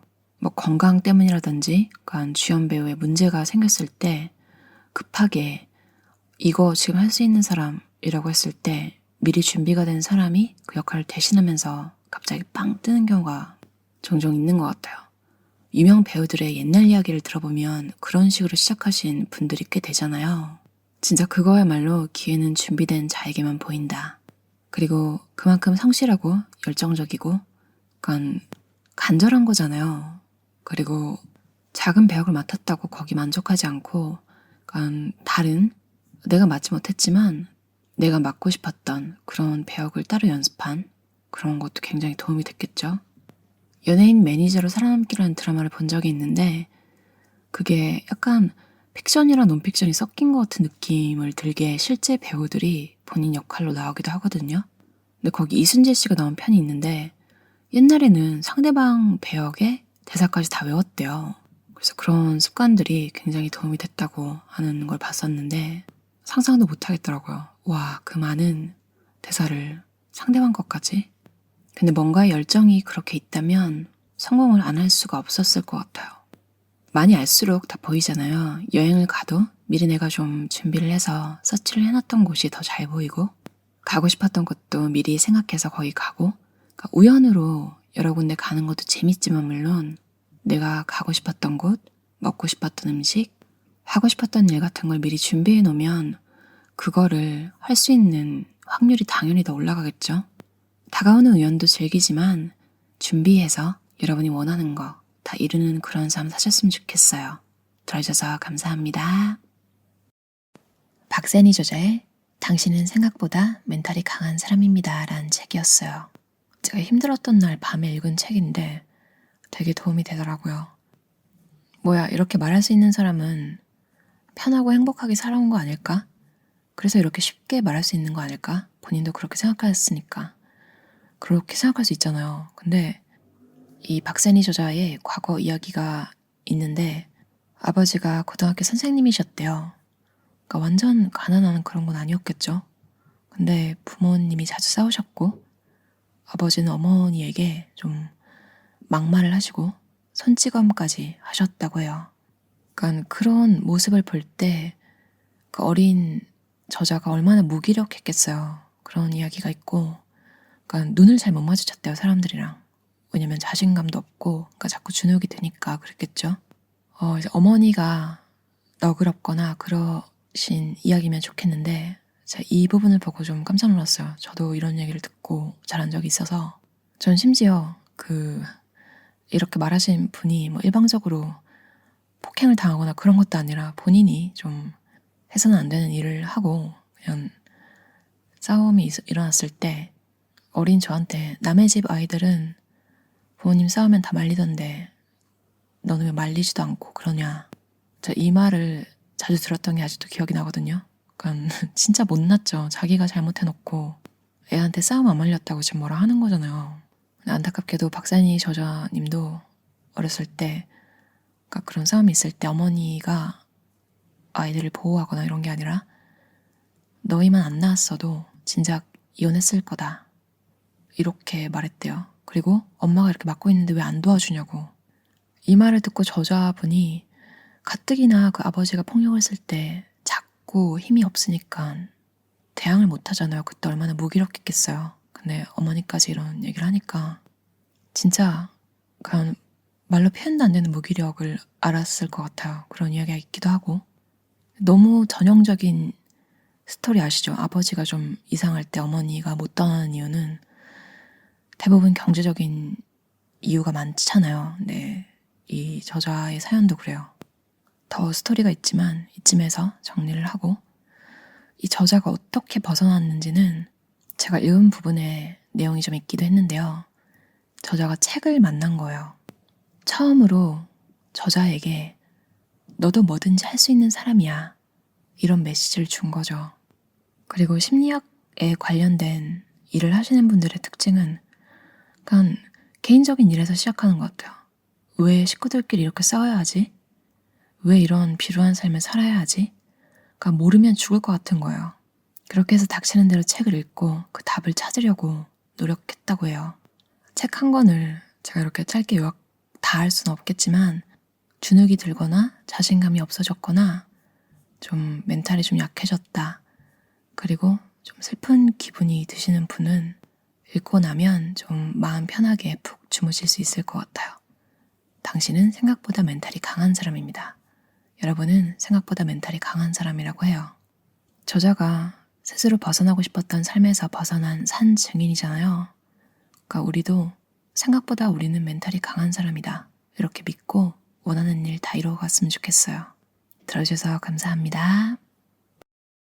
건강 때문이라든지 주연 배우에 문제가 생겼을 때 급하게 이거 지금 할 수 있는 사람이라고 했을 때 미리 준비가 된 사람이 그 역할을 대신하면서 갑자기 빵 뜨는 경우가 종종 있는 것 같아요. 유명 배우들의 옛날 이야기를 들어보면 그런 식으로 시작하신 분들이 꽤 되잖아요. 진짜 그거야말로 기회는 준비된 자에게만 보인다. 그리고 그만큼 성실하고 열정적이고 간절한 거잖아요. 그리고 작은 배역을 맡았다고 거기 만족하지 않고 다른 내가 맡지 못했지만 내가 맡고 싶었던 그런 배역을 따로 연습한 그런 것도 굉장히 도움이 됐겠죠. 연예인 매니저로 살아남기라는 드라마를 본 적이 있는데 그게 약간 픽션이랑 논픽션이 섞인 것 같은 느낌을 들게 실제 배우들이 본인 역할로 나오기도 하거든요. 근데 거기 이순재 씨가 나온 편이 있는데 옛날에는 상대방 배역의 대사까지 다 외웠대요. 그래서 그런 습관들이 굉장히 도움이 됐다고 하는 걸 봤었는데 상상도 못 하겠더라고요. 와, 그 많은 대사를 상대방 것까지. 근데 뭔가의 열정이 그렇게 있다면 성공을 안 할 수가 없었을 것 같아요. 많이 알수록 다 보이잖아요. 여행을 가도 미리 내가 좀 준비를 해서 서치를 해놨던 곳이 더 잘 보이고 가고 싶었던 곳도 미리 생각해서 거기 가고 우연으로 여러 군데 가는 것도 재밌지만 물론 내가 가고 싶었던 곳, 먹고 싶었던 음식, 하고 싶었던 일 같은 걸 미리 준비해 놓으면 그거를 할 수 있는 확률이 당연히 더 올라가겠죠. 다가오는 우연도 즐기지만 준비해서 여러분이 원하는 거 다 이루는 그런 삶 사셨으면 좋겠어요. 들어주셔서 감사합니다. 박세니 저자의 당신은 생각보다 멘탈이 강한 사람입니다 라는 책이었어요. 제가 힘들었던 날 밤에 읽은 책인데 되게 도움이 되더라고요. 뭐야, 이렇게 말할 수 있는 사람은 편하고 행복하게 살아온 거 아닐까? 그래서 이렇게 쉽게 말할 수 있는 거 아닐까? 본인도 그렇게 생각하셨으니까. 그렇게 생각할 수 있잖아요. 근데 이 박세니 저자의 과거 이야기가 있는데 아버지가 고등학교 선생님이셨대요. 그러니까 완전 가난한 그런 건 아니었겠죠. 근데 부모님이 자주 싸우셨고 아버지는 어머니에게 좀 막말을 하시고 손찌검까지 하셨다고 해요. 그러니까 그런 모습을 볼 때 그 어린 저자가 얼마나 무기력했겠어요. 그런 이야기가 있고 그러니까 눈을 잘 못 마주쳤대요, 사람들이랑. 왜냐면 자신감도 없고 그러니까 자꾸 주눅이 드니까 그랬겠죠. 이제 어머니가 너그럽거나 그러신 이야기면 좋겠는데 제가 이 부분을 보고 좀 깜짝 놀랐어요. 저도 이런 얘기를 듣고 자란 적이 있어서 전 심지어 이렇게 말하신 분이 뭐 일방적으로 폭행을 당하거나 그런 것도 아니라 본인이 좀 해서는 안 되는 일을 하고 그냥 싸움이 일어났을 때 어린 저한테 남의 집 아이들은 부모님 싸우면 다 말리던데 너는 왜 말리지도 않고 그러냐. 제가 이 말을 자주 들었던 게 아직도 기억이 나거든요. 그러니까 진짜 못났죠. 자기가 잘못해놓고 애한테 싸움 안 말렸다고 지금 뭐라 하는 거잖아요. 안타깝게도 박사니 저자님도 어렸을 때 그러니까 그런 싸움이 있을 때 어머니가 아이들을 보호하거나 이런 게 아니라 너희만 안 낳았어도 진작 이혼했을 거다. 이렇게 말했대요. 그리고 엄마가 이렇게 맡고 있는데 왜 안 도와주냐고. 이 말을 듣고 저자분이 가뜩이나 그 아버지가 폭력을 쓸 때 작고 힘이 없으니까 대항을 못 하잖아요. 그때 얼마나 무기력했겠어요. 근데 어머니까지 이런 얘기를 하니까 진짜 그냥 말로 표현도 안 되는 무기력을 알았을 것 같아요. 그런 이야기가 있기도 하고. 너무 전형적인 스토리 아시죠? 아버지가 좀 이상할 때 어머니가 못 떠나는 이유는 대부분 경제적인 이유가 많잖아요. 네, 이 저자의 사연도 그래요. 더 스토리가 있지만 이쯤에서 정리를 하고 이 저자가 어떻게 벗어났는지는 제가 읽은 부분에 내용이 좀 있기도 했는데요. 저자가 책을 만난 거예요. 처음으로 저자에게 너도 뭐든지 할 수 있는 사람이야. 이런 메시지를 준 거죠. 그리고 심리학에 관련된 일을 하시는 분들의 특징은 그냥 개인적인 일에서 시작하는 것 같아요. 왜 식구들끼리 이렇게 싸워야 하지? 왜 이런 비루한 삶을 살아야 하지? 그러니까 모르면 죽을 것 같은 거예요. 그렇게 해서 닥치는 대로 책을 읽고 그 답을 찾으려고 노력했다고 해요. 책 한 권을 제가 이렇게 짧게 요약 다 할 수는 없겠지만 주눅이 들거나 자신감이 없어졌거나 좀 멘탈이 좀 약해졌다. 그리고 좀 슬픈 기분이 드시는 분은 읽고 나면 좀 마음 편하게 푹 주무실 수 있을 것 같아요. 당신은 생각보다 멘탈이 강한 사람입니다. 여러분은 생각보다 멘탈이 강한 사람이라고 해요. 저자가 스스로 벗어나고 싶었던 삶에서 벗어난 산 증인이잖아요. 그러니까 우리도 생각보다 우리는 멘탈이 강한 사람이다. 이렇게 믿고 원하는 일 다 이루어갔으면 좋겠어요. 들어주셔서 감사합니다.